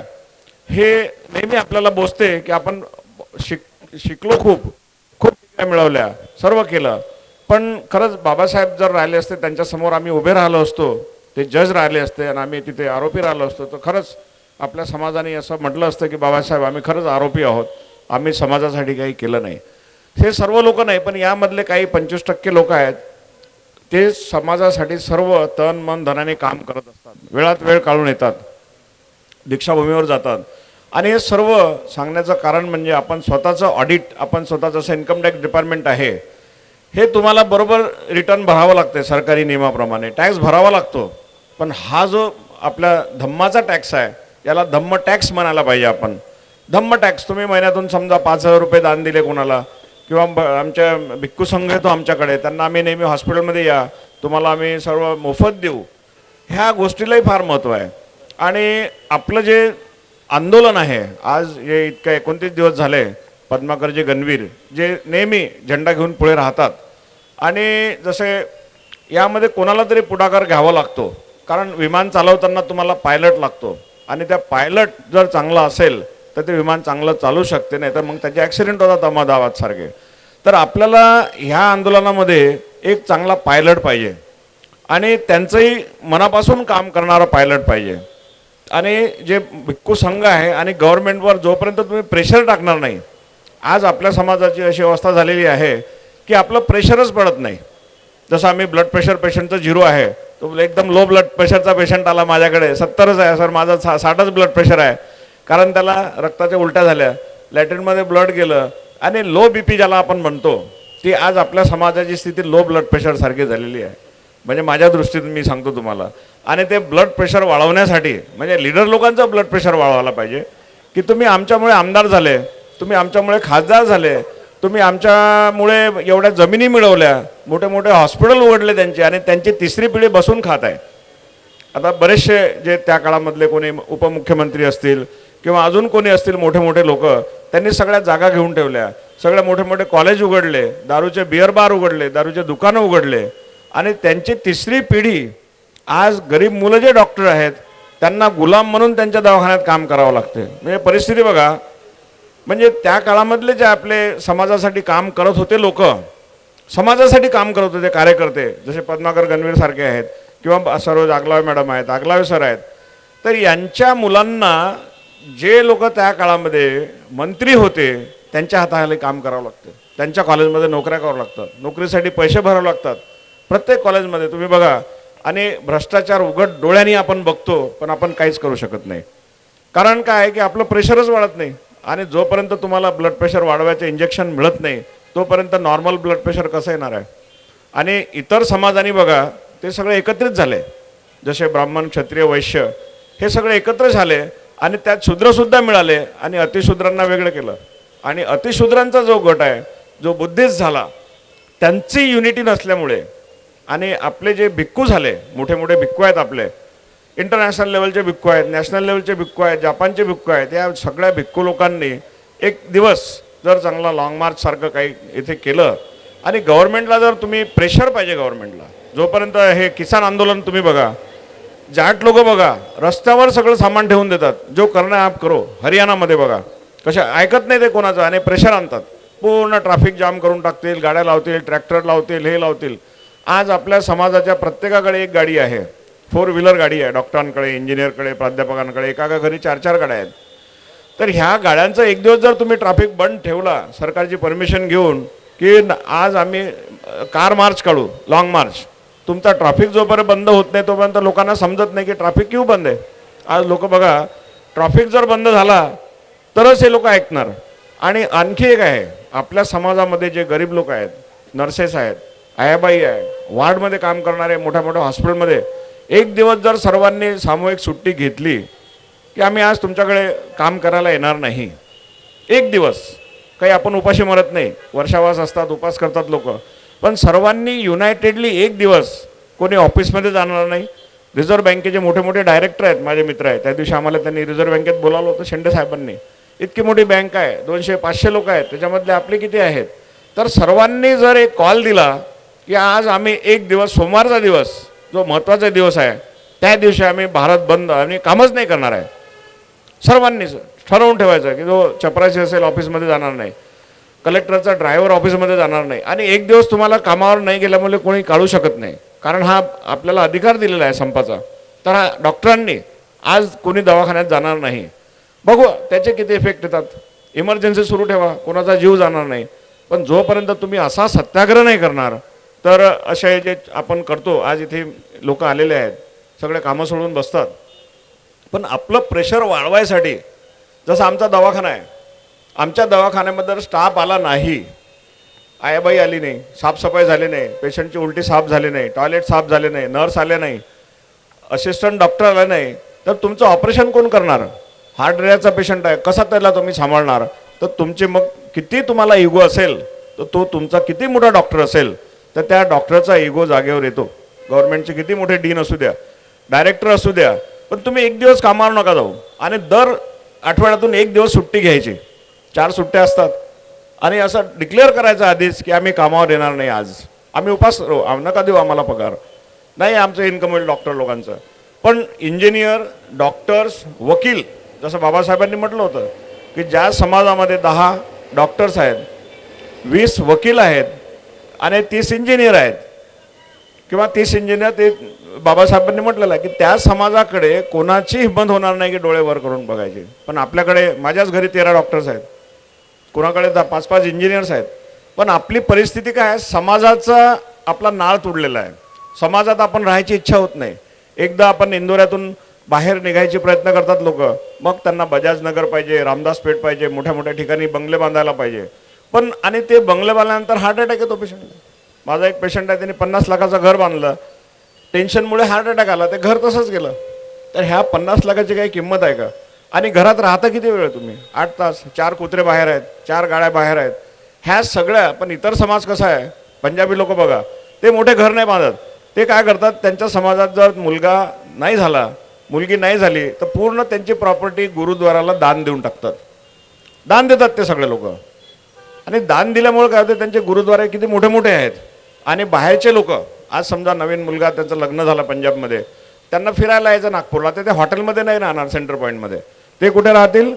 हे नेहमी आपल्याला बोचते की आपण शिकलो, खूप डिग्र्या मिळवल्या, सर्व केलं, पण खरंच बाबासाहेब जर राहिले असते, त्यांच्यासमोर आम्ही उभे राहिलो असतो, ते जज राहिले असते आणि आम्ही तिथे आरोपी राहिलो असतो, तर खरंच आपल्या समाजाने असं म्हटलं असतं की बाबासाहेब आम्ही खरंच आरोपी आहोत, आम्ही समाजासाठी काही केलं नाही. हे सर्व लोक नाही, पण यामधले काही 25% लोक आहेत, ते समाजासाठी सर्व तन मन धनाने काम करत असतात, वेळात वेळ काढून येतात, दीक्षाभूमीवर जातात. आणि हे सर्व सांगण्याचं कारण म्हणजे आपण स्वतःचं ऑडिट, आपण स्वतःचं जसं इन्कम टॅक्स डिपार्टमेंट आहे, हे तुम्हाला बरोबर रिटर्न भरावं लागते सरकारी नियमाप्रमाणे, टॅक्स भरावा लागतो. पण हा जो आपल्या धम्माचा टॅक्स आहे, याला धम्म टॅक्स म्हणायला पाहिजे आपण. धम्म टॅक्स तुम्ही महिन्यातून समजा 5,000 रुपये दान दिले कोणाला, किंवा आमच्या भिक्खू संघ येतो आमच्याकडे, त्यांना आम्ही नेहमी हॉस्पिटलमध्ये या, तुम्हाला आम्ही सर्व मोफत देऊ, ह्या गोष्टीलाही फार महत्त्व आहे. आणि आपलं जे आंदोलन आहे, आज हे इतकं 29 दिवस झाले, पद्माकरजी गणवीर जे नेहमी झेंडा घेऊन पुढे राहतात, आणि जसे यामध्ये कोणाला तरी पुढाकार घ्यावा लागतो, कारण विमान चालवताना तुम्हाला पायलट लागतो, आणि त्या पायलट जर चांगला असेल तर ते विमान चांगलं चालू शकते, नाही तर मग त्याचे ॲक्सिडेंट होतात अहमदाबाद सारखे. तर आपल्याला ह्या आंदोलनामध्ये एक चांगला पायलट पाहिजे आणि त्यांचंही मनापासून काम करणारा पायलट पाहिजे. आणि जे भिक्खू संघ आहे आणि गव्हर्नमेंटवर जोपर्यंत तुम्ही प्रेशर टाकणार नाही, आज आपल्या समाजाची अशी अवस्था झालेली आहे की आपलं प्रेशरच पडत नाही. जसं आम्ही ब्लड प्रेशर पेशंटचं 0 आहे, तो एकदम लो ब्लड प्रेशरचा पेशंट आला माझ्याकडे, 70च आहे सर, माझं 60च ब्लड प्रेशर आहे, कारण त्याला रक्ताच्या उलट्या झाल्या, लॅट्रिनमध्ये ब्लड गेलं आणि लो BP ज्याला आपण म्हणतो, ती आज आपल्या समाजाची स्थिती लो ब्लड प्रेशर सारखी झालेली आहे. म्हणजे माझ्या दृष्टीतून मी सांगतो तुम्हाला. आणि ते ब्लड प्रेशर वाढवण्यासाठी म्हणजे लीडर लोकांचं ब्लड प्रेशर वाढवायला पाहिजे की तुम्ही आमच्यामुळे आमदार झाले, तुम्ही आमच्यामुळे खासदार झाले, तुम्ही आमच्यामुळे एवढ्या जमिनी मिळवल्या, मोठे मोठे हॉस्पिटल उघडले त्यांचे, आणि त्यांची तिसरी पिढी बसून खात आहे. आता बरेचसे जे त्या काळामधले कोणी उपमुख्यमंत्री असतील किंवा अजून कोणी असतील मोठे मोठे लोक, त्यांनी सगळ्या जागा घेऊन ठेवल्या, सगळे मोठे मोठे कॉलेज उघडले, दारूचे बिअर बार उघडले, दारूचे दुकानं उघडले, आणि त्यांची तिसरी पिढी आज गरीब मुलं जे डॉक्टर आहेत त्यांना गुलाम म्हणून त्यांच्या दवाखान्यात काम करावं लागते. म्हणजे परिस्थिती बघा. म्हणजे त्या काळामधले जे आपले समाजासाठी काम करत होते लोक, समाजासाठी काम करत होते कार्यकर्ते, जसे पद्माकर गणवीर सारखे आहेत किंवा सरोज आगलावे मॅडम आहेत, आगलावे सर आहेत, तर यांच्या मुलांना जे लोक त्या काळामध्ये मंत्री होते त्यांच्या हाताखाली काम करावं लागतं, त्यांच्या कॉलेजमध्ये नोकऱ्या करावं लागतात, नोकरीसाठी पैसे भरावे लागतात प्रत्येक कॉलेजमध्ये. तुम्ही बघा. आणि भ्रष्टाचार उघड डोळ्यांनी आपण बघतो, पण आपण काहीच करू शकत नाही. कारण काय आहे की आपलं प्रेशरच वाढत नाही, आणि जोपर्यंत तुम्हाला ब्लड प्रेशर वाढवायचं इंजेक्शन मिळत नाही तोपर्यंत नॉर्मल ब्लड प्रेशर कसं येणार आहे. आणि इतर समाजाने बघा ते सगळे एकत्रित झाले, जसे ब्राह्मण क्षत्रिय वैश्य हे सगळे एकत्र झाले, आणि त्यात शूद्रसुद्धा मिळाले, आणि अतिशूद्रांना वेगळं केलं. आणि अतिशूद्रांचा जो गट आहे, जो बुद्धिस्ट झाला, त्यांची युनिटी नसल्यामुळे, आणि आपले जे भिक्खू झाले, मोठे मोठे भिक्खू आहेत आपले, इंटरनॅशनल लेवलचे भिक्खू आहेत, नॅशनल लेवलचे भिक्खू आहेत, जापानचे भिक्खू आहेत, या सगळ्या भिक्खू लोकांनी एक दिवस जर चांगला लॉंग मार्च सारखं काही इथे केलं, आणि गव्हर्नमेंटला जर तुम्ही प्रेशर पाहिजे, गव्हर्नमेंटला जोपर्यंत हे किसान आंदोलन तुम्ही बघा, जाट लोक बघा रस्त्यावर सगळं सामान ठेवून देतात, जो करणं आप करो. हरियाणामध्ये बघा कशा ऐकत नाही ते कोणाचं, आणि प्रेशर आणतात, पूर्ण ट्रॅफिक जाम करून टाकतील, गाड्या लावतील, ट्रॅक्टर लावतील, हे लावतील. आज आपल्या समाजाच्या प्रत्येकाकडे एक गाडी आहे, 4 व्हीलर गाडी आहे, डॉक्टरांकडे, इंजिनियरकडे, प्राध्यापकांकडे, एका घरी 4-4 गाड्या आहेत. तर ह्या गाड्यांचं एक दिवस जर तुम्ही ट्रॅफिक बंद ठेवला सरकारची परमिशन घेऊन की आज आम्ही कार मार्च काढू, लॉंग मार्च, तुमचा ट्रॅफिक जोपर्यंत बंद होत नाही तोपर्यंत लोकांना समजत नाही की ट्रॅफिक क्यों बंद आहे. आज लोक बघा, ट्रॅफिक जर बंद झाला तरच हे लोक ऐकणार. आणि आणखी एक आहे, आपल्या समाजामध्ये जे गरीब लोक आहेत, नर्सेस आहेत, आयाबाई आहे, वार्डमध्ये काम करणारे, मोठ्या मोठ्या हॉस्पिटलमध्ये, एक दिवस जर सर्वांनी सामूहिक सुट्टी घेतली की आम्ही आज तुमच्याकडे काम करायला येणार नाही, एक दिवस, काही आपण उपाशी मरत नाही, वर्षावास असतात, उपास करतात लोक, पण सर्वांनी युनायटेडली एक दिवस कोणी ऑफिसमध्ये जाणार नाही. रिझर्व्ह बँकेचे मोठे मोठे डायरेक्टर आहेत, माझे मित्र आहेत, त्या दिवशी आम्हाला त्यांनी रिझर्व्ह बँकेत बोलावलं होतं शेंडे साहेबांनी. इतकी मोठी बँक आहे, 200-500 लोक आहेत, त्याच्यामधले आपले किती आहेत. तर सर्वांनी जर एक कॉल दिला की आज आम्ही एक दिवस, सोमवारचा दिवस जो महत्त्वाचा दिवस आहे, त्या दिवशी आम्ही भारत बंद आणि कामच नाही करणार आहे, सर्वांनी ठरवून ठेवायचं की जो चपराशी असेल ऑफिसमध्ये जाणार नाही, कलेक्टरचा ड्रायव्हर ऑफिसमध्ये जाणार नाही. आणि एक दिवस तुम्हाला कामावर नाही गेल्यामुळे कोणी काढू शकत नाही, कारण हा आपल्याला अधिकार दिलेला आहे संपाचा. तर हा डॉक्टरांनी आज कोणी दवाखान्यात जाणार नाही. बघू त्याचे किती इफेक्ट येतात. इमर्जन्सी सुरू ठेवा, कोणाचा जीव जाणार नाही. पण जोपर्यंत तुम्ही असा सत्याग्रह नाही करणार, तर असे जे आपण करतो, आज इथे लोक आलेले आहेत, सगळे कामं सोडून बसतात, पण आपलं प्रेशर वाढवायसाठी, जसं आमचा दवाखाना आहे, आमच्या दवाखान्यामध्ये स्टाफ आला नाही, आयाबाई आली नाही, साफसफाई झाली नाही, पेशंटची उलटी साफ झाली नाही, टॉयलेट साफ झाले नाही, नर्स आले नाही, असिस्टंट डॉक्टर आले नाही, तर तुमचं ऑपरेशन कोण करणार. हार्ट ड्रायचा पेशंट आहे, कसा त्याला तुम्ही सांभाळणार. तर तुमचे मग किती तुम्हाला इगो असेल, तर तो तुमचा किती मोठा डॉक्टर असेल, तर त्या डॉक्टरचा इगो जागेवर येतो. गव्हर्नमेंटचे किती मोठे डीन असू द्या, डायरेक्टर असू द्या, पण तुम्ही एक दिवस कामावर नका जाऊ. आणि दर आठवड्यातून एक दिवस सुट्टी घ्यायची, 4 सुट्ट्या असतात, आणि असं डिक्लेअर करायचं आधीच की आम्ही कामावर येणार नाही, आज आम्ही उपास राहू, नका देऊ आम्हाला पगार, नाही आमचं इन्कम होईल डॉक्टर लोकांचं. पण इंजिनियर, डॉक्टर्स, वकील, जसं बाबासाहेबांनी म्हटलं होतं की ज्या समाजामध्ये 10 डॉक्टर्स आहेत, 20 वकील आहेत आणि 30 इंजिनियर आहेत, किंवा 30 इंजिनियर, ते बाबासाहेबांनी म्हटलेलं आहे की त्या समाजाकडे कोणाची हिंमत होणार नाही की डोळे वर करून बघायचे. पण आपल्याकडे, माझ्याच घरी 13 डॉक्टर्स आहेत, कोणाकडे 5-5 इंजिनियर्स आहेत. पण आपली परिस्थिती काय आहे, समाजाचा आपला नाळ तुडलेला आहे, समाजात आपण राहायची इच्छा होत नाही. एकदा आपण इंदोऱ्यातून बाहेर निघायचे प्रयत्न करतात लोक, मग त्यांना बजाज नगर पाहिजे, रामदास पेठ पाहिजे, मोठ्या मोठ्या ठिकाणी बंगले बांधायला पाहिजे. पण आणि ते बंगले बांधल्यानंतर हार्ट अटॅक येतो पेशंटला. माझा एक पेशंट आहे, त्यांनी 50 लाखाचं घर बांधलं, टेन्शनमुळे हार्ट अटॅक आला, ते घर तसंच गेलं. तर ह्या 50 लाखाची काही किंमत आहे का? आणि घरात राहता किती वेळ तुम्ही? 8 तास. 4 कुत्रे बाहेर आहेत, 4 गाड्या बाहेर आहेत, ह्या सगळ्या. पण इतर समाज कसा आहे, पंजाबी लोक बघा, ते मोठे घर नाही बांधत. ते काय करतात, त्यांच्या समाजात जर मुलगा नाही झाला, मुलगी नाही झाली, तर पूर्ण त्यांची प्रॉपर्टी गुरुद्वाराला दान देऊन टाकतात. दान देतात ते सगळे लोक. आणि दान दिल्यामुळे काय होतं, त्यांचे गुरुद्वारे किती मोठे मोठे आहेत. आणि बाहेरचे लोक, आज समजा नवीन मुलगा, त्यांचं लग्न झालं पंजाबमध्ये, त्यांना फिरायला यायचं नागपूरला, ते हॉटेलमध्ये नाही राहणार, सेंटर पॉईंटमध्ये. ते कुठे राहतील?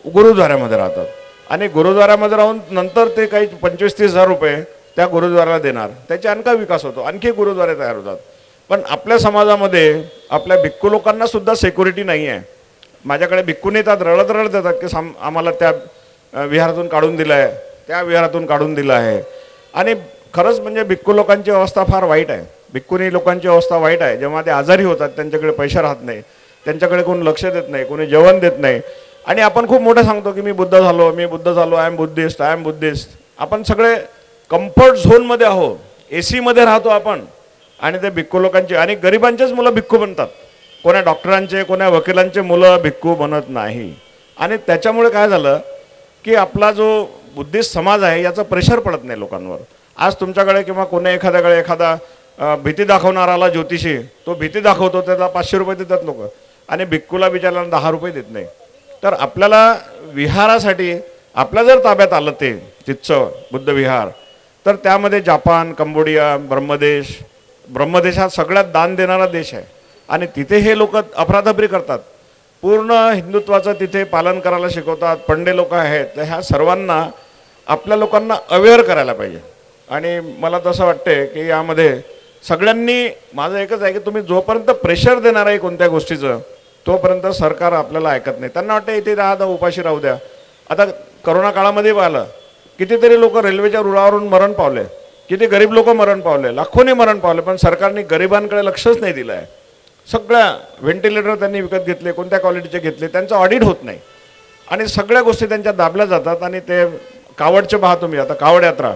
गुरुद्वाऱ्यामध्ये राहतात. आणि गुरुद्वाऱ्यामध्ये राहून नंतर ते काही 25-30 हजार रुपये त्या गुरुद्वाराला देणार. त्याचा आणखा विकास होतो, आणखी गुरुद्वारे तयार होतात. पण आपल्या समाजामध्ये आपल्या भिक्खू लोकांना सुद्धा सिक्युरिटी नाही आहे. माझ्याकडे भिक्खून येतात, रडत रडत येतात की आम्हाला त्या विहारातून काढून दिलं आहे, त्या विहारातून काढून दिलं आहे. आणि खरंच म्हणजे भिक्खू लोकांची अवस्था फार वाईट आहे. भिक्खुनी लोकांची अवस्था वाईट आहे. जेव्हा ते आजारी होतात, त्यांच्याकडे पैसे राहत नाही, त्यांच्याकडे कोण लक्ष देत नाही, कोणी जेवण देत नाही. आणि आपण खूप मोठं सांगतो की मी बुद्ध झालो, मी बुद्ध झालो, I am Buddhist, I am Buddhist. आपण सगळे कम्फर्ट झोनमध्ये आहो, AC मध्ये राहतो आपण. आणि ते भिक्खू लोकांचे आणि गरिबांचेच मुलं भिक्खू बनतात. कोण्या डॉक्टरांचे, कोण्या वकिलांचे मुलं भिक्खू बनत नाही. आणि त्याच्यामुळे काय झालं की आपला जो बुद्धिस्ट समाज आहे याचं प्रेशर पडत नाही लोकांवर. आज तुमच्याकडे किंवा कोण्या एखाद्याकडे एखादा भीती दाखवणाराला ज्योतिषी, तो भीती दाखवतो, त्याला 500 रुपये देतात लोक. आणि भिक्खूला बिचाराला 10 रुपये देत नाही. तर आपल्याला विहारासाठी आपल्या जर ताब्यात आलं ते तिथचं बुद्ध विहार, तर त्यामध्ये जपान, कंबोडिया, ब्रह्मदेश हा सगळ्यात दान देणारा देश आहे. आणि तिथे हे लोक अफरातफरी करतात, पूर्ण हिंदुत्वाचं तिथे पालन करायला शिकवतात, पंडे लोक आहेत. तर ह्या सर्वांना आपल्या लोकांना अवेअर करायला पाहिजे. आणि मला तसं वाटते की यामध्ये सगळ्यांनी, माझं एकच आहे की तुम्ही जोपर्यंत प्रेशर देणार आहे कोणत्या गोष्टीचं, तोपर्यंत सरकार आपल्याला ऐकत नाही. त्यांना वाटतं इथे राहा, उपाशी राहू द्या. आता करोना काळामध्ये पाहिलं, कितीतरी लोक रेल्वेच्या रुळावरून मरण पावले, किती गरीब लोक मरण पावले, लाखोनी मरण पावले. पण सरकारने गरिबांकडे लक्षच नाही दिलं आहे. सगळ्या व्हेंटिलेटर त्यांनी विकत घेतले, कोणत्या क्वालिटीचे घेतले, त्यांचं ऑडिट होत नाही. आणि सगळ्या गोष्टी त्यांच्या दाबल्या जातात. आणि ते कावडचे पहा तुम्ही, आता कावड यात्रा,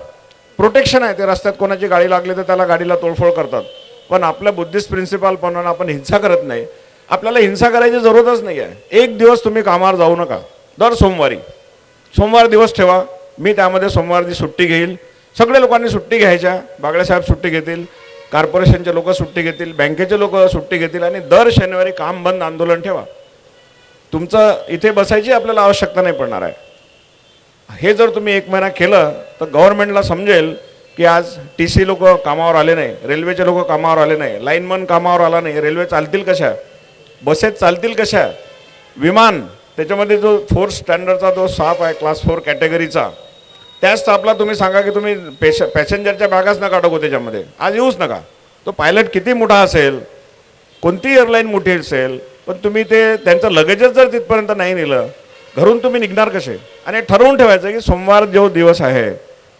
प्रोटेक्शन आहे. ते रस्त्यात कोणाची गाडी लागली तर त्याला गाडीला तोडफोड करतात. पण आपल्या बुद्धिस्ट प्रिन्सिपल म्हणून आपण हिंसा करत नाही. आपल्याला हिंसा करायची जरूरतच नाही आहे. एक दिवस तुम्ही कामावर जाऊ नका. दर सोमवार दिवस ठेवा. मी त्यामध्ये सोमवारची सुट्टी घेईल. सगळ्या लोकांनी सुट्टी घ्यायच्या. बागडेसाहेब सुट्टी घेतील, कॉर्पोरेशनचे लोक सुट्टी घेतील, बँकेचे लोक सुट्टी घेतील. आणि दर शनिवारी काम बंद आंदोलन ठेवा. तुमचं इथे बसायची आपल्याला आवश्यकता नाही पडणार आहे. हे जर तुम्ही 1 महिना केलं तर गव्हर्नमेंटला समजेल की आज TC लोक कामावर आले नाही, रेल्वेचे लोक कामावर आले नाही, लाईनमन कामावर आला नाही. रेल्वे चालतील कशा, बसेस चालतील कशा, विमान, त्याच्यामध्ये जो 4 स्टँडर्डचा जो स्टाफ आहे, क्लास 4 कॅटेगरीचा, त्या स्टाफला तुम्ही सांगा की तुम्ही पॅसेंजरच्या बॅगाच नका टाकू त्याच्यामध्ये, आज येऊच नका. तो पायलट किती मोठा असेल, कोणती एअरलाईन मोठी असेल, पण तुम्ही ते त्यांचं लगेजच जर तिथपर्यंत नाही नेलं, घरून तुम्ही निघणार कसे. आणि ठरवून ठेवायचं की सोमवार जो दिवस आहे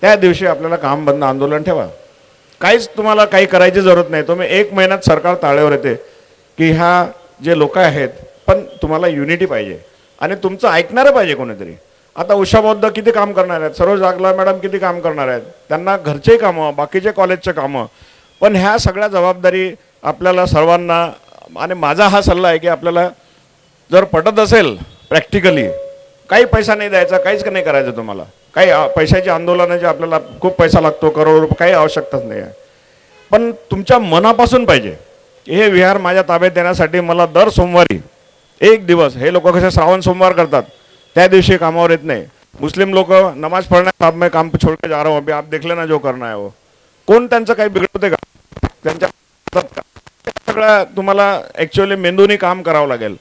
त्या दिवशी आपल्याला काम बंद आंदोलन ठेवा. काहीच तुम्हाला काही करायची जरूरत नाही. तुम्ही 1 महिन्यात सरकार ताळेवर येते की ह्या जे लोक आहेत, पण तुम्हाला युनिटी पाहिजे आणि तुमचं ऐकणारं पाहिजे कोणीतरी. आता उषा बौद्ध किती काम करणार आहेत, सरोज जागला मॅडम किती काम करणार आहेत, त्यांना घरचे कामं, बाकीचे कॉलेजचे कामं. पण ह्या सगळ्या जबाबदारी आपल्याला सर्वांना, आणि माझा हा सल्ला आहे की आपल्याला जर पटत असेल प्रॅक्टिकली, काही पैसा नाही द्यायचा, काहीच नाही करायचं तुम्हाला. काही पैशाची आंदोलनाची आपल्याला खूप पैसा लागतो, करोड रुपये, काही आवश्यकताच नाही आहे. पण तुमच्या मनापासून पाहिजे. हे विहार माझ्या ताब्यात देण्यासाठी मला दर सोमवारी 1 दिवस, हे लोक कसे श्रावण सोमवार करतात त्या दिवशी कामावर येत नाही. मुस्लिम लोक नमाज पढ़ने साहब मैं काम छोड़ के जा रहा हूँ, अभी आप देख लेना जो करना है वो. कोण त्यांचं काही बिघडवते का, त्यांच्या सगळ्या तुम्हाला ॲक्च्युअली मेंदूनी काम करावं लागेल.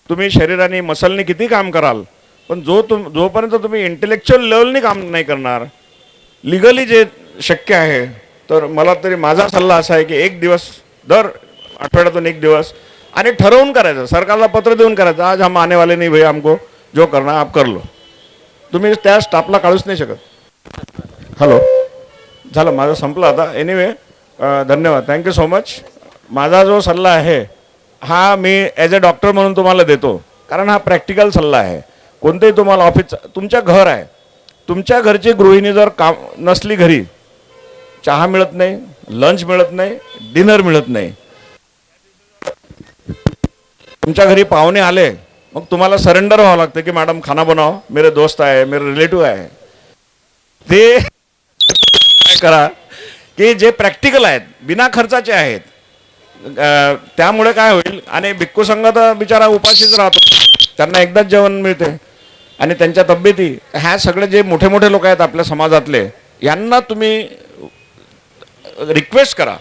तुम्ही शरीराने मसलनी किती काम कराल, पण जोपर्यंत तुम्ही इंटेलेक्च्युअल लेवलनी काम नाही करणार, लिगली जे शक्य आहे, तर मला तरी माझा सल्ला असा आहे की 1 दिवस, दर आठवड्यातून 1 दिवस, आणि ठरवून करायचं, सरकारला पत्र देऊन करायचं, आज हम आने वाले नहीं भैया, हमको जो करना आप कर लो. तुम्ही त्या स्टाफला काढूच नाही शकत. हॅलो, झालं, माझं संपलं आता. एनिवे, धन्यवाद, थँक्यू सो मच. माझा जो सल्ला आहे हा मी ॲज अ डॉक्टर म्हणून तुम्हाला देतो, कारण हा प्रॅक्टिकल सल्ला आहे. कोणतेही तुम्हाला ऑफिस, तुमच्या घर आहे, तुमच्या घरची गृहिणी जर काम नसली घरी, चहा मिळत नाही, लंच मिळत नाही, डिनर मिळत नाही, तुमच्या घरी पाहुणे आले, मग तुम्हाला सरेंडर व्हावं लागतं की मॅडम खाना बनाओ, मेरे दोस्त आहे, मेरे रिलेटिव्ह आहे. ते काय करा की जे प्रॅक्टिकल आहेत, बिना खर्चाचे आहेत. त्यामुळे काय होईल, आणि भिक्खू संघ तर बिचारा उपाशीच राहतो, त्यांना एकदाच जेवण मिळते. आणि त्यांच्या तब्येती, ह्या सगळे जे मोठे मोठे लोक आहेत आपल्या समाजातले, यांना तुम्ही रिक्वेस्ट करा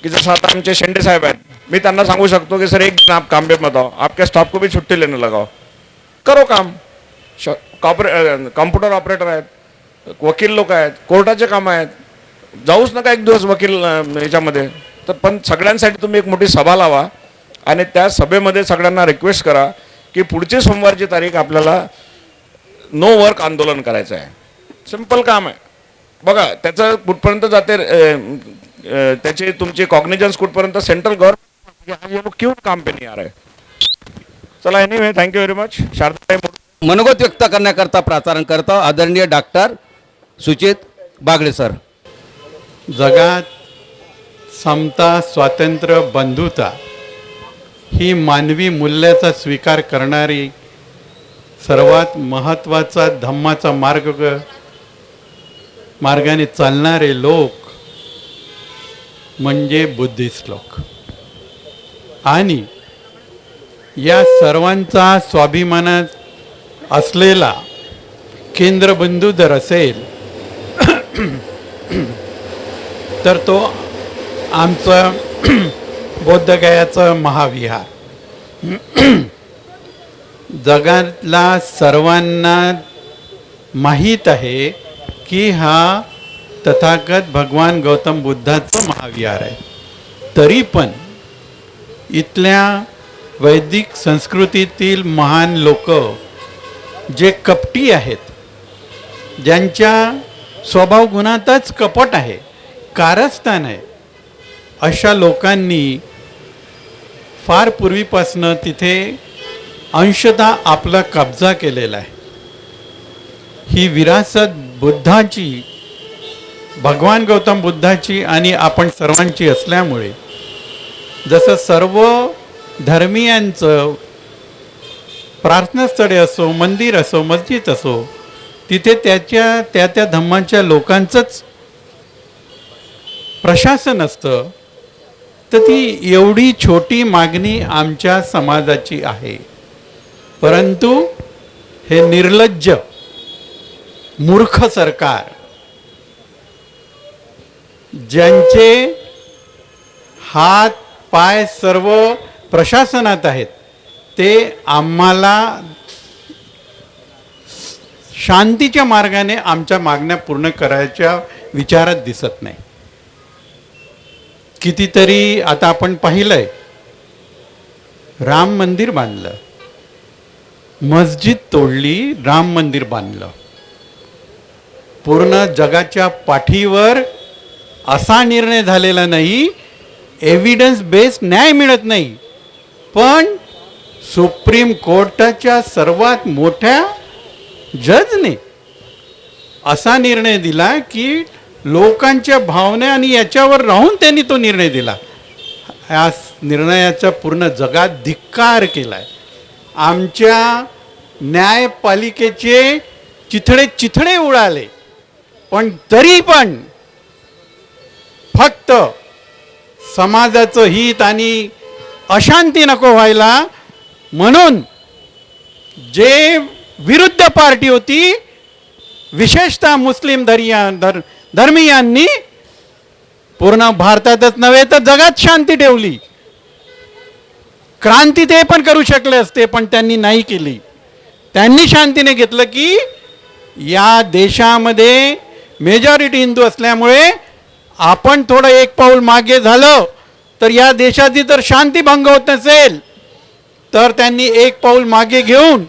कि जैसा आता आमचे शेंडे साहब हैं, मैं त्यांना सांगू शकतो कि सर एक दिन आप काम पे मत आओ, आपके स्टाफ को भी छुट्टी लेने लगाओ, करो काम. कॉम्प्युटर ऑपरेटर आहेत, वकील लोक आहेत, कोर्टाचे काम आहेत, जाऊच नका एक दिवस वकील याच्यामध्ये. तर पण सगळ्यांसाठी तुम्ही एक मोठी सभा लावा आणि त्या सभेमध्ये सगळ्यांना रिक्वेस्ट करा की पुढची सोमवारची तारीख आपल्याला नो वर्क आंदोलन करायचं आहे. सिंपल काम आहे. बघा त्याचं कुठपर्यंत जाते, त्याची तुमची कॉग्निजन्स कुठपर्यंत सेंट्रल गव्हर्नमेंट ये लोग क्यों काम पे नहीं आ रहे. चला anyway, thank you very much. Sharada मनोगत व्यक्त करण्याकरता प्राचारण करतो आदरणीय डॉक्टर सुचित बागडे सर. जगात समता, स्वातंत्र्य, बंधुता ही मानवी मूल्याचा स्वीकार करणारी सर्वात महत्त्वाचा धम्माचा मार्गाने चालणारे लोक म्हणजे बुद्धिस्ट लोक. आणि या सर्वांचा स्वाभिमानात असलेला केंद्रबिंदू जर असेल तर तो आमचं बौद्धगयाचं महाविहार. जगातला सर्वांना माहीत आहे की हा तथागत भगवान गौतम बुद्धाचं महाविहार आहे. तरी पण इथल्या वैदिक संस्कृतीतील महान लोक जे कपटी आहेत, ज्यांच्या स्वभाव गुणातच कपट आहे, कारस्थान आहे, अशा लोकांनी फार पूर्वीपासनं तिथे अंशतः आपला कब्जा केलेला आहे. ही विरासत बुद्धाची, भगवान गौतम बुद्धाची आणि आपण सर्वांची असल्यामुळे जसं सर्व धर्मीयांचं प्रार्थनास्थळे असो, मंदिर असो, मस्जिद असो, तिथे त्या धम्माच्या लोकांचंच प्रशासन असतं. तर ती एवढी छोटी मागणी आमच्या समाजाची आहे. परंतु हे निर्लज्ज मूर्ख सरकार, ज्यांचे हात पाय सर्व प्रशासनात आहेत, ते आम्हाला शांतीच्या मार्गाने आमच्या मागण्या पूर्ण करायच्या विचारात दिसत नाही. कितीतरी आता आपण पाहिलंय, राम मंदिर बांधलं, मस्जिद तोडली, राम मंदिर बांधलं. पूर्ण जगाच्या पाठीवर असा निर्णय झालेला नाही, एव्हिडन्स बेस्ड न्याय मिळत नाही. पण सुप्रीम कोर्टाच्या सर्वात मोठ्या जजने असा निर्णय दिला की लोकांच्या भावना आणि याच्यावर राहून त्यांनी तो निर्णय दिला. या निर्णयाचा पूर्ण जगात धिक्कार केलाय. आमच्या न्यायपालिकेचे चिथडे उडाले. पण तरी पण फक्त समाजाचं हित आणि अशांती नको व्हायला म्हणून जे विरुद्ध पार्टी होती, विशेषतः मुस्लिम धर्मीयांनी पूर्ण भारतातच नव्हे तर जगात शांती ठेवली. क्रांती ते पण करू शकले असते, पण त्यांनी नाही केली. त्यांनी शांतीने घेतलं की या देशामध्ये मेजॉरिटी हिंदू असल्यामुळे आपण थोडं एक पाऊल मागे झालं तर या देशाची जर शांती भंग होत नसेल तर त्यांनी एक पाऊल मागे घेऊन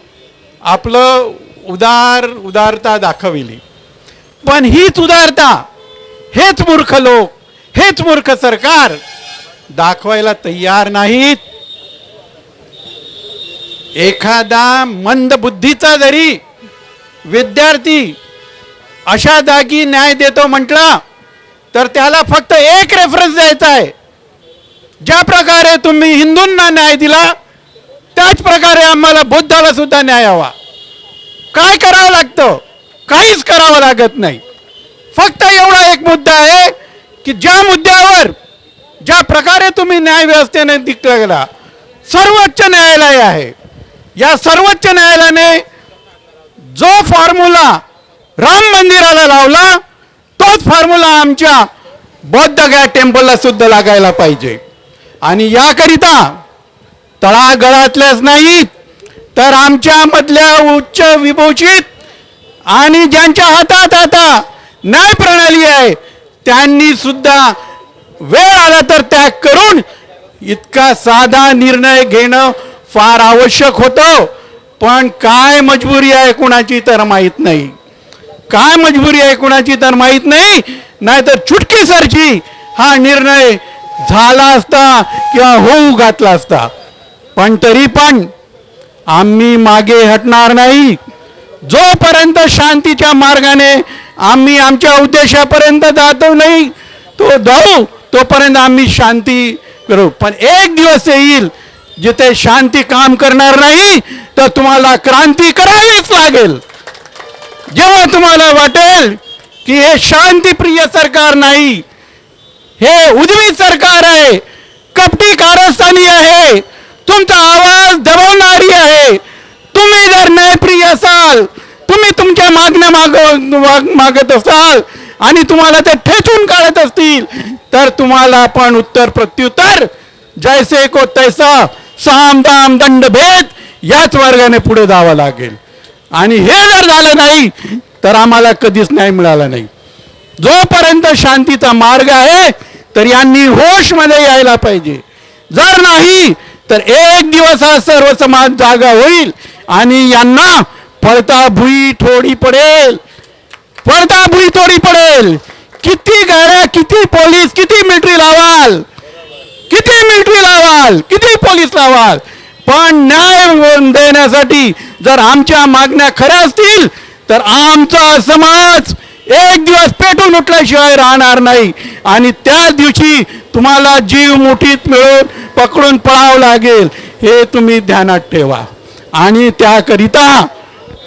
आपलं उदारता दाखविली. पण हीच उदारता हेच मूर्ख लोक, हेच मूर्ख सरकार दाखवायला तयार नाहीत. एखादा मंद बुद्धीचा जरी विद्यार्थी अशा जागी न्याय देतो म्हटला तर त्याला फक्त एक रेफरन्स द्यायचा आहे. ज्या प्रकारे तुम्ही हिंदूंना न्याय दिला त्याच प्रकारे आम्हाला बौद्धाला सुद्धा न्याय हवा. काय करावं लागतं? काहीच करावं लागत नाही. फक्त एवढा एक मुद्दा आहे की ज्या मुद्द्यावर ज्या प्रकारे तुम्ही न्याय व्यवस्थेने दिला, सर्वोच्च न्यायालय आहे. या सर्वोच्च न्यायालयाने जो फॉर्म्युला राम मंदिराला लावला तोच फॉर्म्युला आमच्या बौद्ध गया टेम्पलला सुद्धा लागायला पाहिजे. आणि याकरिता तळागाळातल्याच नाही तर आमच्या मधल्या उच्च विभूषित आणि ज्यांच्या हातात आता न्याय प्रणाली आहे त्यांनी सुद्धा वेळ आला तर त्याग करून इतका साधा निर्णय घेणं फार आवश्यक होतं. पण काय मजबुरी आहे कुणाची तर माहीत नाही. काय मजबुरी आहे कुणाची तर माहीत नाही. नाहीतर चुटकीसरची हा निर्णय झाला असता किंवा होऊ घातला असता. पण तरी पण आम्ही मागे हटणार नाही. जोपर्यंत शांतीच्या मार्गाने आम्ही आमच्या उद्देशापर्यंत जातो नाही जाऊ तोपर्यंत आम्ही शांती करू. पण एक दिवस येईल जिथे शांती काम करणार नाही तर तुम्हाला क्रांती करावीच लागेल. जेव्हा तुम्हाला वाटेल की हे शांतीप्रिय सरकार नाही, हे उद्वीत सरकार आहे, कपटी कारस्थानी आहे, तुमचा आवाज दबवणारी आहे, तुम्ही जर न्यायप्रिय असाल, तुम्ही तुमच्या मागण्या मागत असाल आणि तुम्हाला ते ठेचून काढत असतील तर तुम्हाला पण उत्तर प्रत्युत्तर जैसे को तैसा साम दाम दंड भेद याच वर्गाने पुढे जावं लागेल. आणि हे जर झालं नाही तर आम्हाला कधीच न्याय मिळाला नाही. जोपर्यंत शांतीचा मार्ग आहे तर यांनी होशमध्ये यायला पाहिजे. जर नाही तर एक दिवस हा सर्व समाज जागा होईल आणि यांना पळता भुई थोडी पडेल. पळता भुई थोडी पडेल. किती गाड्या, किती पोलीस, किती मिलिटरी लावाल, किती मिलिटरी लावाल, किती पोलीस लावाल, पण न्याय देण्यासाठी जर आमच्या मागण्या खऱ्या असतील तर आमचा समाज एक दिवस पेटून उठल्याशिवाय राहणार नाही. आणि त्या दिवशी तुम्हाला जीव मुठीत मिळून पकडून पळावं लागेल हे तुम्ही ध्यानात ठेवा. आणि त्याकरिता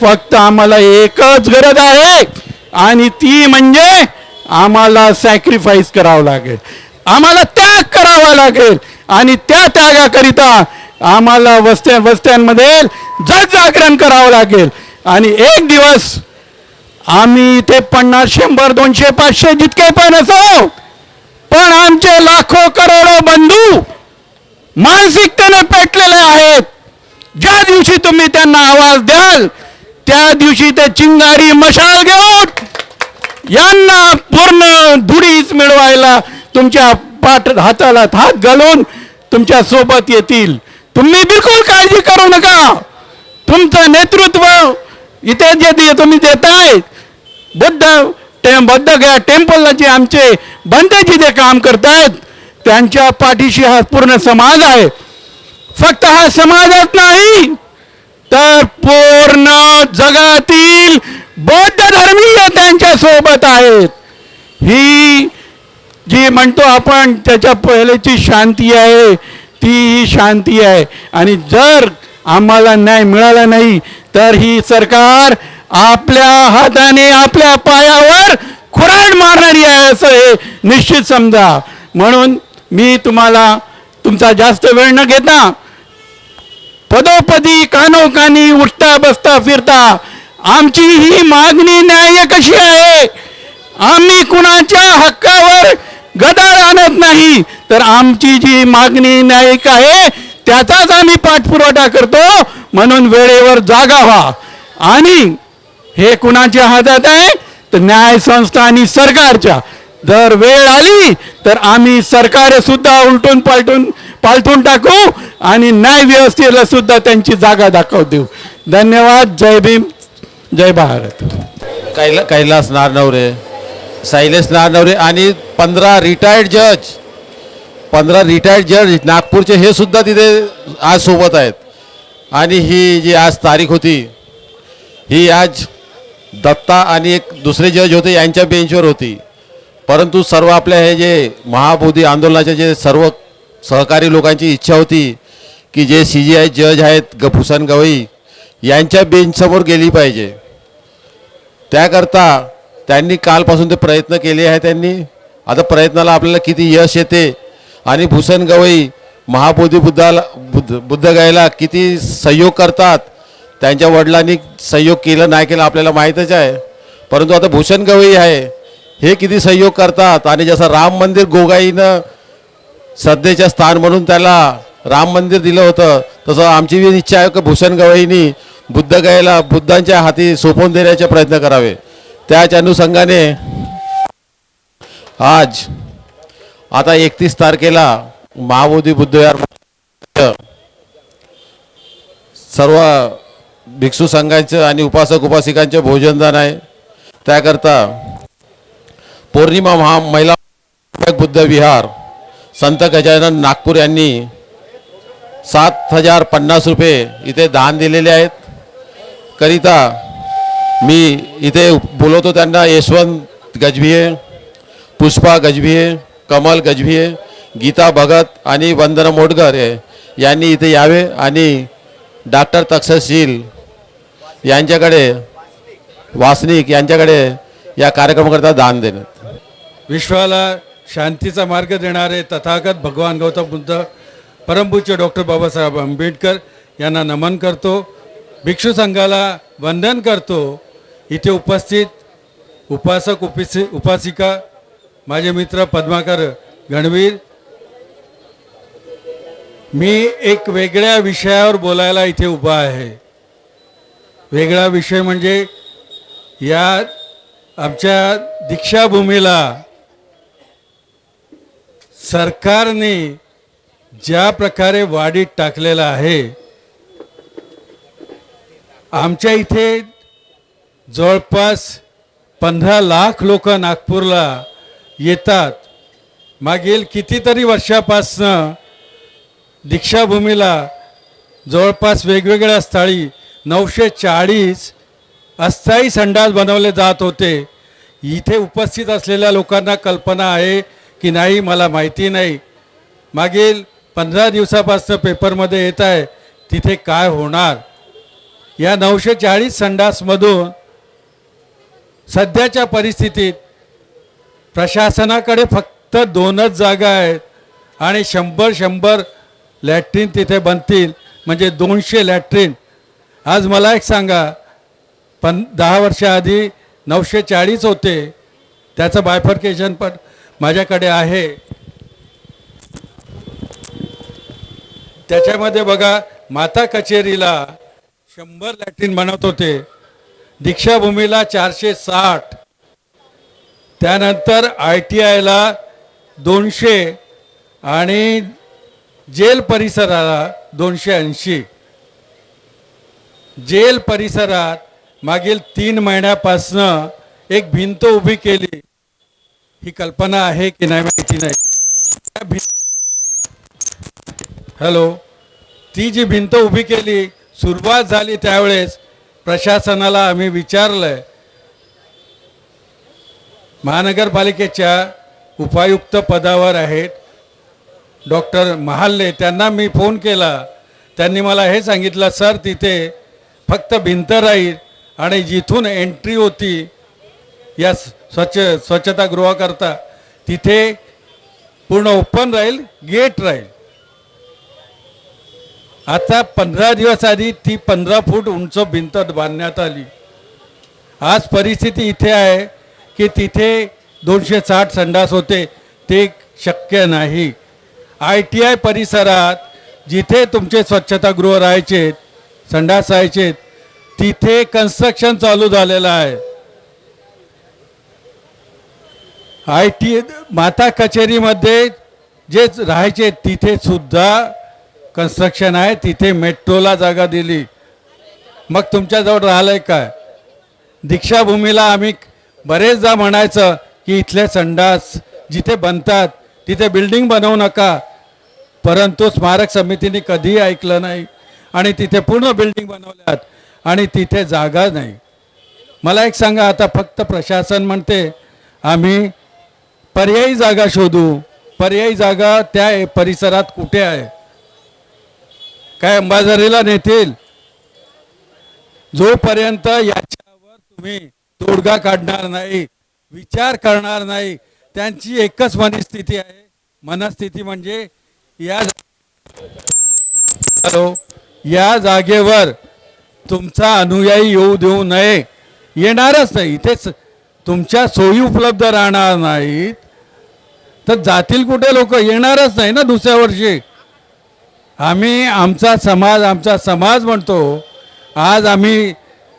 फक्त आम्हाला एकच गरज आहे आणि ती म्हणजे आम्हाला सॅक्रिफाईस करावं लागेल, आम्हाला त्याग करावा लागेल. आणि त्या त्यागाकरिता आम्हाला वस्त्यांमध्ये जागरण करावं लागेल. आणि एक दिवस आम्ही इथे 50, 100, 200, 500 जितके पण असो, पण आमचे लाखो करोडो बंधू मानसिकतेने पेटलेले आहेत. ज्या दिवशी तुम्ही त्यांना आवाज द्याल त्या दिवशी ते चिंगारी मशाल घेऊन यांना पूर्ण धुळीच मिळवायला तुमच्या हाताला हात घालून तुमच्या सोबत येतील. तुम्ही बिलकुल काळजी करू नका. तुमचं नेतृत्व इथे जे तुम्ही देताय बौद्ध गया टेम्पलला जे आमचे बंदेजी जे काम करतायत त्यांच्या पाठीशी हा पूर्ण समाज आहे. फक्त हा समाजच नाही तर पूर्ण जगातील बौद्ध धर्मीय त्यांच्या सोबत आहेत. ही जी म्हणतो आपण त्याच्या पहिल्याची शांती आहे ती शांती आहे. आणि जर आम्हाला न्याय मिळाला नाही तर ही सरकार आपल्या हाताने आपल्या पायावर खुराड मारणारी आहे असं हे निश्चित समजा. म्हणून मी तुम्हाला तुमचा जास्त वेळ न घेता पदोपदी कानोकानी उठता बसता फिरता आमची ही मागणी न्याय्य कशी आहे. आम्ही कुणाच्या हक्कावर गदार आणत नाही तर आमची जी मागणी न्यायिक आहे त्याचाच आम्ही पाठपुरावा करतो. म्हणून वेळेवर जागा व्हा. आणि हे कुणाच्या हातात आहे तर न्याय संस्था आणि सरकारच्या. जर वेळ आली तर आम्ही सरकार सुद्धा उलटून पालटून टाकू आणि न्याय व्यवस्थेला सुद्धा त्यांची जागा दाखवू देऊ. धन्यवाद. जय भीम, जय भारत. कैलास नारनवरे, शैलेश नारनवरे आणि 15 रिटायर्ड जज नागपूरचे हे सुद्धा तिथे आज सोबत आहेत. आणि ही जी आज तारीख होती ही आज दत्ता आणि एक दुसरे जज होते यांच्या बेंचवर होती. परंतु सर्व आपल्या हे जे महाबोधी आंदोलनाचे जे सर्व सहकारी लोकांची इच्छा होती की जे CGI जज आहेत भूषण गवई यांच्या बेंचसमोर गेली पाहिजे. त्याकरता त्यांनी कालपासून ते प्रयत्न केले आहे. त्यांनी आता प्रयत्नाला आपल्याला किती यश येते आणि भूषण गवई महाबोधी बुद्धगयाला किती सहयोग करतात. त्यांच्या वडिलांनी सहयोग केलं नाही केलं आपल्याला माहीतच आहे. परंतु आता भूषण गवई आहे हे किती सहयोग करतात. आणि जसं राम मंदिर गोगाईनं श्रद्धेचं स्थान म्हणून त्याला राम मंदिर दिलं होतं तसं आमची बी इच्छा आहे की भूषण गवईंनी बुद्धगयाला बुद्धांच्या हाती सोपवून देण्याचे प्रयत्न करावे. त्याच अनुषंगाने आज आता 31 तारखेला महाबोधी बुद्धविहार सर्व भिक्षू संघांचं आणि उपासक उपासिकांचे भोजनदान आहे. त्याकरता पौर्णिमा महिला बुद्ध विहार संत गजानन नागपूर यांनी 7,050 रुपये इथे दान दिलेले आहेत. करिता मी इथे बोलवतो त्यांना यशवंत गजभिये, पुष्पा गजभिये, कमल गजभिये, गीता भगत आणि वंदना मोडकर यांनी इथे यावे आणि डॉक्टर तक्षशील यांच्याकडे वासनिक यांच्याकडे या कार्यक्रमाकरता दान देण्यात. विश्वाला शांतीचा मार्ग देणारे तथागत भगवान गौतम बुद्ध, परमपूज्य डॉक्टर बाबासाहेब आंबेडकर यांना नमन करतो. भिक्षू संघाला वंदन करतो. इथे उपस्थित उपासक उपासिका, माझे मित्र पद्माकर गणवीर, मी एक वेगळ्या विषयावर बोलायला इथे उभा आहे. वेगळा विषय म्हणजे या आमच्या दीक्षाभूमीला सरकारने ज्या प्रकारे वाढीत टाकलेलं आहे. आमच्या इथे जवळपास 15 लाख लोक नागपूरला येतात. मागील कितीतरी वर्षापासनं दीक्षाभूमीला जवळपास वेगवेगळ्या स्थळी 940 अस्थायी संडास बनवले जात होते. इथे उपस्थित असलेल्या लोकांना कल्पना आहे की नाही मला माहिती नाही. मागील 15 दिवसापासून पेपरमध्ये येत आहे तिथे काय होणार. या 940 संडासमधून सध्याच्या परिस्थितीत प्रशासनाकडे फक्त 2च जागा आहेत आणि 100 लॅट्रिन तिथे बनतील म्हणजे 200 लॅट्रिन. आज मला एक सांगा, 10 वर्षाआधी 940 होते, त्याचं बायफर्केशन पण माझ्याकडे आहे. त्याच्यामध्ये बघा, माता कचेरीला 100 लॅट्रिन बनवत होते, दीक्षाभूमीला 460, त्यानंतर ITIला 200 आणि जेल परिसराला 280. जेल परिसरात मागील 3 महिन्यापासनं एक भिंत उभी केली. ही कल्पना आहे की नाही माहिती नाही. त्या हॅलो, ती जी भिंत उभी केली, सुरुवात झाली त्यावेळेस प्रशासनाला आम्ही विचारलं. महानगरपालिकेच्या उपायुक्त पदावर आहेत डॉक्टर महाल्ले, त्यांना मी फोन केला. त्यांनी मला हे सांगितलं, सर तिथे फक्त भिंत राहील आणि जिथून एंट्री होती या स्वच्छतागृहाकरता तिथे पूर्ण ओपन राहील, गेट राहील. आता 15 दिवस आधी ती 15 फूट उंच भिंत बांधण्यात आली. आज परिस्थिती इथे आहे की तिथे 260 संडास होते, ते शक्य नाही. ITI परिसरात जिथे तुमचे स्वच्छतागृह राहायचे, संडास राहायचे, तिथे कन्स्ट्रक्शन चालू झालेलं आहे. माता कचेरीमध्ये जे राहायचे तिथे सुद्धा कन्स्ट्रक्शन आहे. तिथे मेट्रोला जागा दिली. मग तुमच्याजवळ राहिलंय काय? दीक्षाभूमीला आम्ही बरेचदा म्हणायचं की इथले संडास जिथे बनतात तिथे बिल्डिंग बनवू नका, परंतु स्मारक समितीने कधीही ऐकलं नाही आणि तिथे पूर्ण बिल्डिंग बनवल्यात आणि तिथे जागा नाही. मला एक सांगा, आता फक्त प्रशासन म्हणते आम्ही पर्यायी जागा शोधू. पर्यायी जागा त्या परिसरात कुठे आहे? काय अंबाझरीला नेतील? जोपर्यंत याच्यावर तुम्ही तोडगा काढणार नाही, विचार करणार नाही, त्यांची एकच मनस्थिती आहे. मनस्थिती म्हणजे या जागेवर तुमचा अनुयायी येऊ देऊ नये. येणारच नाही. इथेच तुमच्या सोयी उपलब्ध राहणार नाहीत तर जातील कुठे लोक? येणारच नाही ना दुसऱ्या वर्षी. आम्ही आमचा समाज म्हणतो. आज आम्ही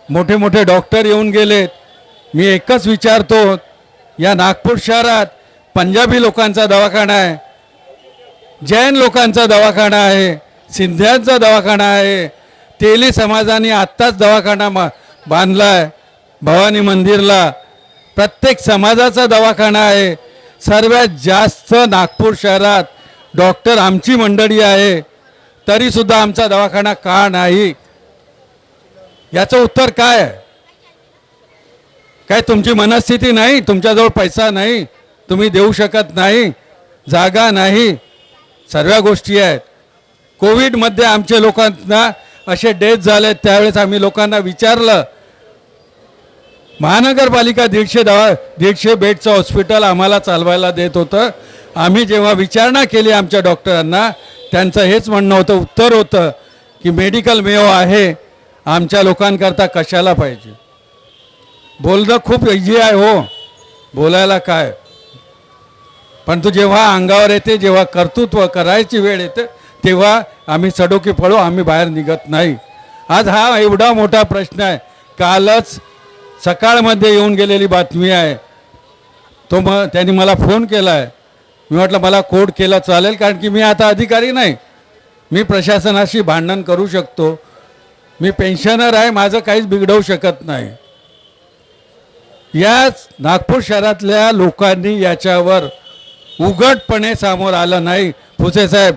मोठे मोठे डॉक्टर येऊन गेलेत. मी एकच विचारतो, या नागपूर शहरात पंजाबी लोकांचा दवाखाना आहे, जैन लोकांचा दवाखाना आहे, सिंध्यांचा दवाखाना आहे, तेली समाजाने आत्ताच दवाखाना बांधला आहे भवानी मंदिरला. प्रत्येक समाजाचा दवाखाना आहे. सर्वात जास्त नागपूर शहरात डॉक्टर आमची मंडळी आहे, तरीसुद्धा आमचा दवाखाना का नाही? याचं उत्तर काय आहे? काय तुमची मनस्थिती नाही? तुमच्याजवळ पैसा नाही, तुम्ही देऊ शकत नाही, जागा नाही, सर्व गोष्टी आहेत. कोविडमध्ये आमच्या लोकांना असे डेथ झाले, त्यावेळेस आम्ही लोकांना विचारलं. महानगरपालिका 150 बेडचं हॉस्पिटल आम्हाला चालवायला देत होतं. आम्ही जेव्हा विचारणा केली आमच्या डॉक्टरांना, त्यांचं हेच म्हणणं होतं, उत्तर होतं की मेडिकल मेओ आहे, आमच्या लोकांकरता कशाला पाहिजे? बोलणं खूप इझी आहे हो, बोलायला काय, पण तू जेव्हा अंगावर येते, जेव्हा कर्तृत्व करायची वेळ येते, तेव्हा आम्ही सडोकी पळू, आम्ही बाहेर निघत नाही. आज हा एवढा मोठा प्रश्न आहे. कालच सकाळमध्ये येऊन गेलेली बातमी आहे. त्यांनी मला फोन केला आहे. मी म्हटलं मला कोड केला चालेल, कारण की मी आता अधिकारी नाही, मी प्रशासनाशी भांडण करू शकतो, मी पेन्शनर आहे, माझं काहीच बिघडवू शकत नाही. याच नागपूर शहरातल्या लोकांनी याच्यावर उघडपणे सामोर आलं नाही फुसे साहेब,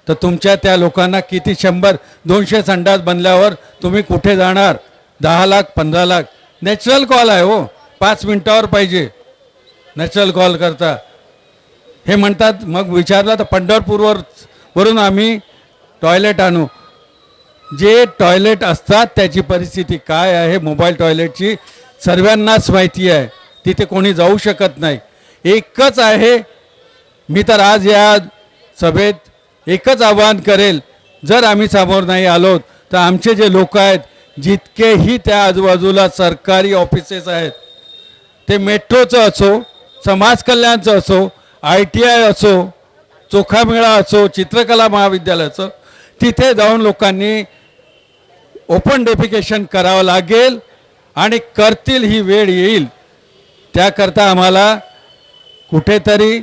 तर तुमच्या त्या लोकांना किती 100-200 संडास बनल्यावर तुम्ही कुठे जाणार? 10 लाख 15 लाख नॅचरल कॉल आहे हो, 5 मिनिटावर पाहिजे नॅचरल कॉल करता. हे म्हणतात. मग विचारलं तर पंढरपूरवरून आम्ही टॉयलेट आणू. जे टॉयलेट असतात त्याची परिस्थिती काय आहे, मोबाईल टॉयलेटची सर्वांनाच माहिती आहे. तिथे कोणी जाऊ शकत नाही. एकच आहे, मी तर आज या सभेत एकच आवाहन करेल, जर आम्ही समोर नाही आलो तर आमचे जे लोक आहेत, जितकेही त्या आजूबाजूला सरकारी ऑफिसेस आहेत, ते मेट्रोचं असो, समाज कल्याणचं असो, ITI असो, चोखामेळा असो, चित्रकला महाविद्यालय असो, तिथे जाऊन लोकांनी ओपन डेफिकेशन करावं लागेल आणि करतील. ही वेळ येईल, त्याकरता आम्हाला कुठेतरी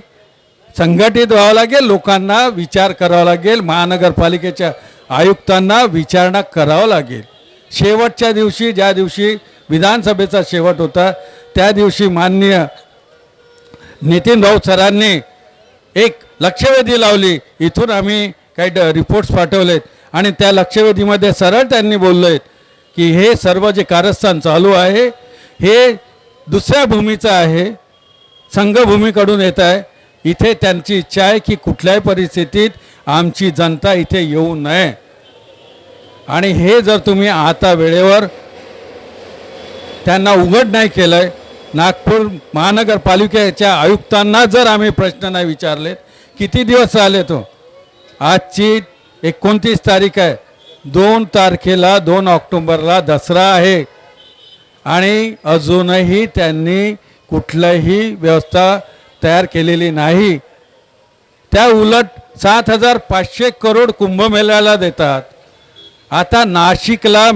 संघटित व्हावं लागेल, लोकांना विचार करावा लागेल, महानगरपालिकेच्या आयुक्तांना विचारणा करावं लागेल. शेवटच्या दिवशी, ज्या दिवशी विधानसभेचा शेवट होता, त्या दिवशी माननीय नितीन राऊत सरांनी एक लक्षवेधी लावली. इथून आम्ही काही रिपोर्ट्स पाठवलेत आणि त्या लक्षवेधीमध्ये सरळ त्यांनी बोललेत की हे सर्व जे कारस्थान चालू आहे हे दुसऱ्या भूमीचं आहे, संघभूमीकडून येत आहे. इथे त्यांची इच्छा आहे की कुठल्याही परिस्थितीत आमची जनता इथे येऊ नये. आणि हे जर तुम्ही आता वेळेवर त्यांना उघड नाही केलं आहे, नागपूर महानगरपालिकेच्या आयुक्तांना जर आम्ही प्रश्न नाही विचारलेत, किती दिवस झाले तो, आजची 29 तारीख आहे, 2 तारखेला 2 ऑक्टोबरला दसरा आहे आणि अजूनही त्यांनी कुठलीही व्यवस्था तयार केलेली नाही. त्या उलट 7,500 करोड कुंभमेळ्याला देतात. आता नाशिकला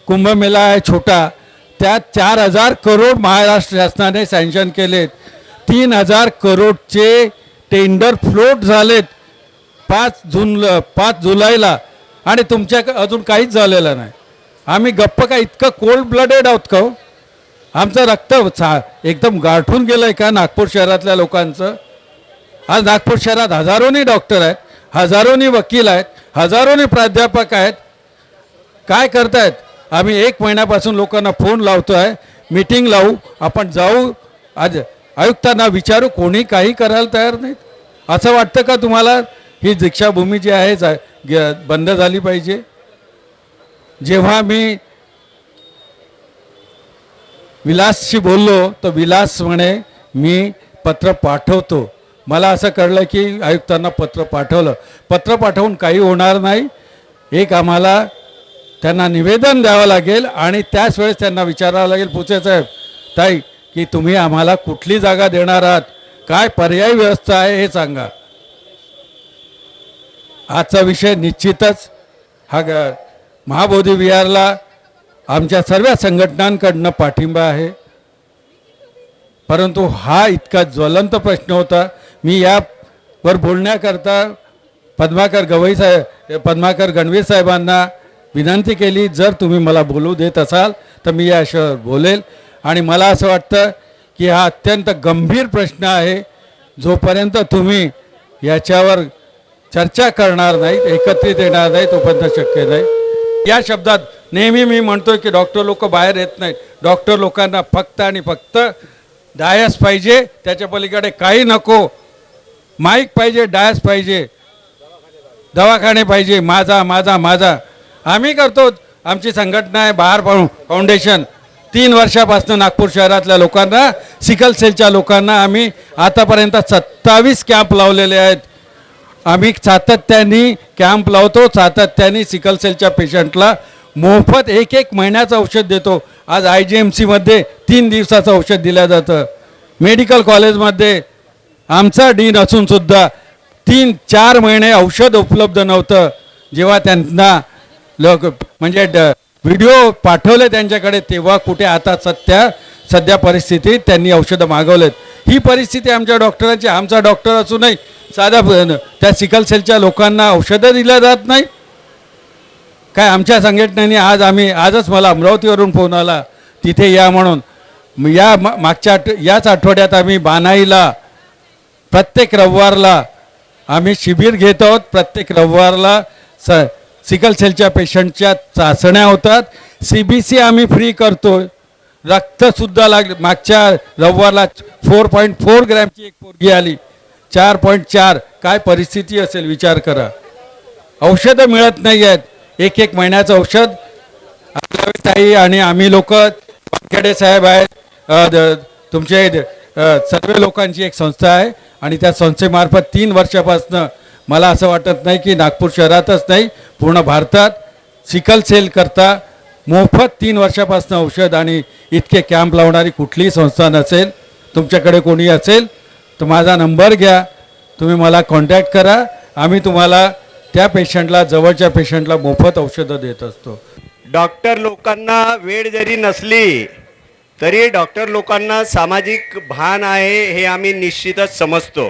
कुंभमेळा आहे छोटा, त्यात 4,000 करोड महाराष्ट्र शासनाने सँक्शन केलेत. 3,000 करोडचे टेंडर फ्लोट झालेत 5 जुलैला आणि तुमच्या अजून काहीच झालेलं नाही. आम्ही गप्प का इतकं कोल्ड ब्लडेड आहोत का? आमचं रक्त एकदम गाठून गेलं आहे का नागपूर शहरातल्या लोकांचं? आज नागपूर शहरात हजारोनी डॉक्टर आहेत, हजारोनी वकील आहेत, हजारोनी प्राध्यापक आहेत. काय करतायत? आम्ही 1 महिन्यापासून लोकांना फोन लावतो आहे, मीटिंग लावू, आपण जाऊ, आज आयुक्तांना विचारू, कोणी काही करायला तयार नाहीत. असं वाटतं का तुम्हाला ही दीक्षाभूमी जी आहे बंद झाली पाहिजे? जेव्हा मी विलासशी बोललो तर विलास म्हणे मी पत्र पाठवतो. मला असं कळलं की आयुक्तांना पत्र पाठवलं. पत्र पाठवून काही होणार नाही. एक आम्हाला त्यांना निवेदन द्यावं लागेल आणि त्याच वेळेस त्यांना विचारावं लागेल, पुचे साहेब ताई, की तुम्ही आम्हाला कुठली जागा देणार आहात, काय पर्यायी व्यवस्था आहे हे सांगा. आजचा विषय निश्चितच हा महाबोधी विहारला आमच्या सर्व संघटनांकडनं पाठिंबा आहे, परंतु हा इतका ज्वलंत प्रश्न होता. मी यावर बोलण्याकरता पद्माकर गणवी साहेबांना विनंती केली, जर तुम्ही मला बोलू देत असाल तर मी या विषयावर बोलेल. आणि मला असं वाटतं की हा अत्यंत गंभीर प्रश्न आहे. जोपर्यंत तुम्ही याच्यावर चर्चा करणार नाहीत, एकत्रित येणार नाही, तोपर्यंत शक्य नाही. या शब्दात नेहमी मी म्हणतो की डॉक्टर लोक बाहेर येत नाहीत. डॉक्टर लोकांना फक्त आणि फक्त डायस पाहिजे, त्याच्या पलीकडे काही नको. माईक पाहिजे, डायस पाहिजे, दवाखाने पाहिजे, माझा माझा माझा. आम्ही करतो, आमची संघटना आहे बहार फाउंडेशन. 3 वर्षापासून नागपूर शहरातल्या लोकांना, सिकल सेलच्या लोकांना आम्ही आतापर्यंत 27 कॅम्प लावलेले आहेत. आम्ही सातत्याने कॅम्प लावतो, सातत्याने सिकल सेलच्या पेशंटला मोफत 1 महिन्याचं औषध देतो. आज IGMCमध्ये 3 दिवसाचं औषध दिलं जातं. मेडिकल कॉलेजमध्ये आमचा डीन असूनसुद्धा 3-4 महिने औषध उपलब्ध नव्हतं. जेव्हा त्यांना लोक म्हणजे व्हिडिओ पाठवले त्यांच्याकडे, तेव्हा कुठे, आता सध्या परिस्थितीत त्यांनी औषधं मागवलेत. ही परिस्थिती आमच्या डॉक्टरांची. आमचा डॉक्टर असूनही साध्या त्या सिकल सेलच्या लोकांना औषधं दिल्या जात नाही काय? आमच्या संघटनेने आजच मला अमरावतीवरून फोन आला, तिथे या म्हणून. याच आठवड्यात आम्ही बानाईला प्रत्येक रविवारला आम्ही शिबिर घेत आहोत. प्रत्येक रविवारला सिकल सेलच्या पेशंटच्या चाचण्या होतात. CBC आम्ही फ्री करतो. रक्तसुद्धा मागच्या रविवारला 4.4 ग्रॅमची एक पोरगी आली, 4.4. काय परिस्थिती असेल विचार करा. औषधं मिळत नाही आहेत. 1 महिन्याचं औषध. आपल्या ताई आणि आम्ही लोक, वानखेडे साहेब आहेत, तुमचे सर्व लोकांची एक संस्था आहे आणि त्या संस्थेमार्फत 3 वर्षापासून मला असं वाटत नाही की नागपूर शहरातच नाही, पूर्ण भारतात सिकल सेल करता मोफत 3 वर्षापासून औषध आणि इतके कॅम्प लावणारी कुठलीही संस्था नसेल. तुमच्याकडे कोणी असेल तर माझा नंबर घ्या, तुम्ही मला कॉन्टॅक्ट करा. आम्ही तुम्हाला त्या पेशंटला, जवळच्या पेशंटला मोफत औषधं देत असतो. डॉक्टर लोकांना वेळ जरी नसली तरी डॉक्टर लोकांना सामाजिक भान आहे हे आम्ही निश्चितच समजतो.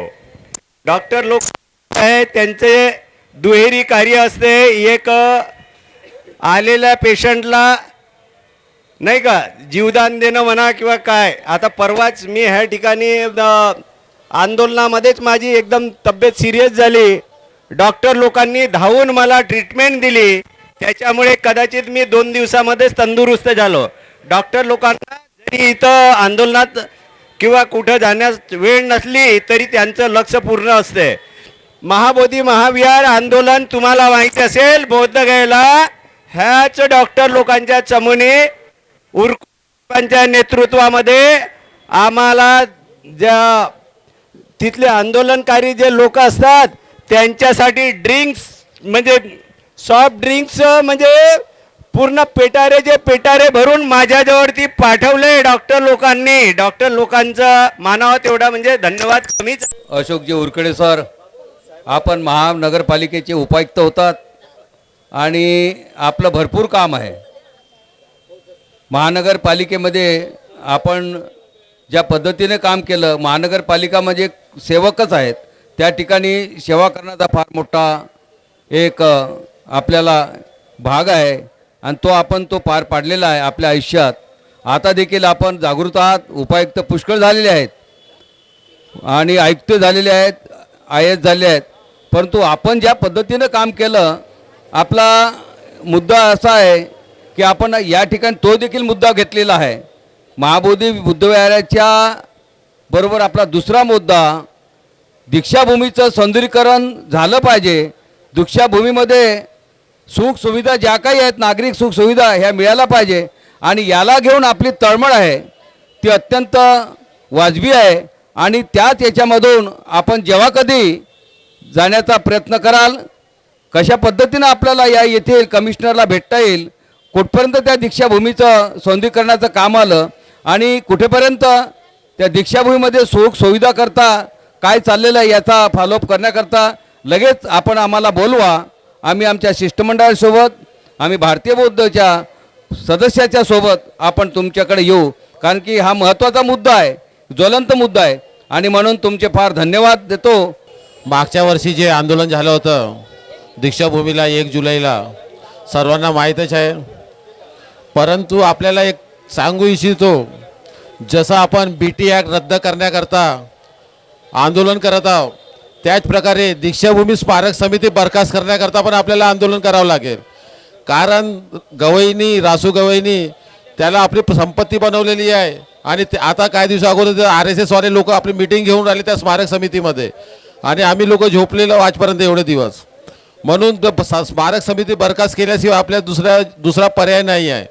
डॉक्टर लोक आहे त्यांचे दुहेरी कार्य असते. एक आलेल्या पेशंटला नाही का जीवदान देणं म्हणा किंवा काय. आता परवाच मी ह्या ठिकाणी आंदोलनामध्येच माझी एकदम तब्येत सिरियस झाली. डॉक्टर लोकांनी धावून मला ट्रीटमेंट दिली, त्याच्यामुळे कदाचित मी 2 दिवसामध्येच तंदुरुस्त झालो. डॉक्टर लोकांना जरी इथं आंदोलनात किंवा कुठं जाण्यास वेळ नसली तरी त्यांचं लक्ष पूर्ण असते. महाबोधी महाविहार आंदोलन तुम्हाला माहिती असेल, बोधगयेला ह्याच डॉक्टर लोकांच्या चमूने उर्फांच्या नेतृत्वामध्ये आम्हाला ज्या तिथले आंदोलनकारी जे लोक असतात त्यांच्यासाठी ड्रिंक्स म्हणजे सॉफ्ट ड्रिंक्स म्हणजे पूर्ण पेटारे भरून माझ्याजवळती पाठवले डॉक्टर लोकांनी. डॉक्टर लोकांचं मानावं तेवढा म्हणजे धन्यवाद कमीच. अशोकजी उरकडे सर, आपण महानगरपालिकेचे उपायुक्त होतात आणि आपलं भरपूर काम आहे. महानगरपालिकेमध्ये आपण ज्या पद्धतीने काम केलं, महानगरपालिका म्हणजे सेवकच आहेत, त्या ठिकाणी सेवा करण्याचा फार मोठा एक आपल्याला भाग आहे आणि तो पार पाडलेला आहे आपल्या आयुष्यात. आता देखील आपण जागृत आहात. उपायुक्त पुष्कळ झालेले आहेत आणि आयुक्त झालेले आहेत, IAS झाले आहेत, परंतु आपण ज्या पद्धतीनं काम केलं, आपला मुद्दा असा आहे की आपण या ठिकाणी तो देखील मुद्दा घेतलेला आहे. महाबोधी बुद्धविहाराच्या बरोबर आपला दुसरा मुद्दा, दीक्षाभूमीचं सौंदर्यीकरण झालं पाहिजे. दीक्षाभूमीमध्ये सुखसुविधा ज्या काही आहेत, नागरिक सुखसुविधा ह्या मिळायला पाहिजे. आणि याला घेऊन आपली तळमळ आहे ती अत्यंत वाजवी आहे. आणि त्याच याच्यामधून आपण जेव्हा कधी जाण्याचा प्रयत्न कराल, कशा पद्धतीनं आपल्याला या येथील कमिशनरला भेटता येईल, कुठपर्यंत त्या दीक्षाभूमीचं सौंदर्यीकरणाचं काम आलं आणि कुठेपर्यंत त्या दीक्षाभूमीमध्ये सुख सुविधा करता काय चाललेलं आहे याचा फॉलोअप करण्याकरता लगेच आपण आम्हाला बोलवा. आम्ही आमच्या शिष्टमंडळासोबत, आम्ही भारतीय बौद्धच्या सदस्याच्या सोबत आपण तुमच्याकडे येऊ. कारण की हा महत्त्वाचा मुद्दा आहे, ज्वलंत मुद्दा आहे. आणि म्हणून तुमचे फार धन्यवाद देतो. मागच्या वर्षी जे आंदोलन झालं होतं दीक्षाभूमीला 1 जुलैला सर्वांना माहीतच आहे. परंतु आपल्याला एक सांगू इच्छितो, जसं आपण BT ॲक्ट रद्द करण्याकरता आंदोलन करत आहोत, त्याच प्रकारे दीक्षाभूमी स्मारक समिती बरखास्त करण्याकरता पण आपल्याला आंदोलन करावं लागेल. कारण गवईनी, रासू गवईनी त्याला आपली संपत्ती बनवलेली आहे. आणि आता काही दिवसा अगोदर RSS वाले लोक आपली मीटिंग घेऊन राहिले त्या स्मारक समितीमध्ये, आणि आम्ही लोक झोपलेलो आजपर्यंत एवढे दिवस. म्हणून स्मारक समिती बरखास्त केल्याशिवाय आपल्या दुसरा पर्याय नाही आहे.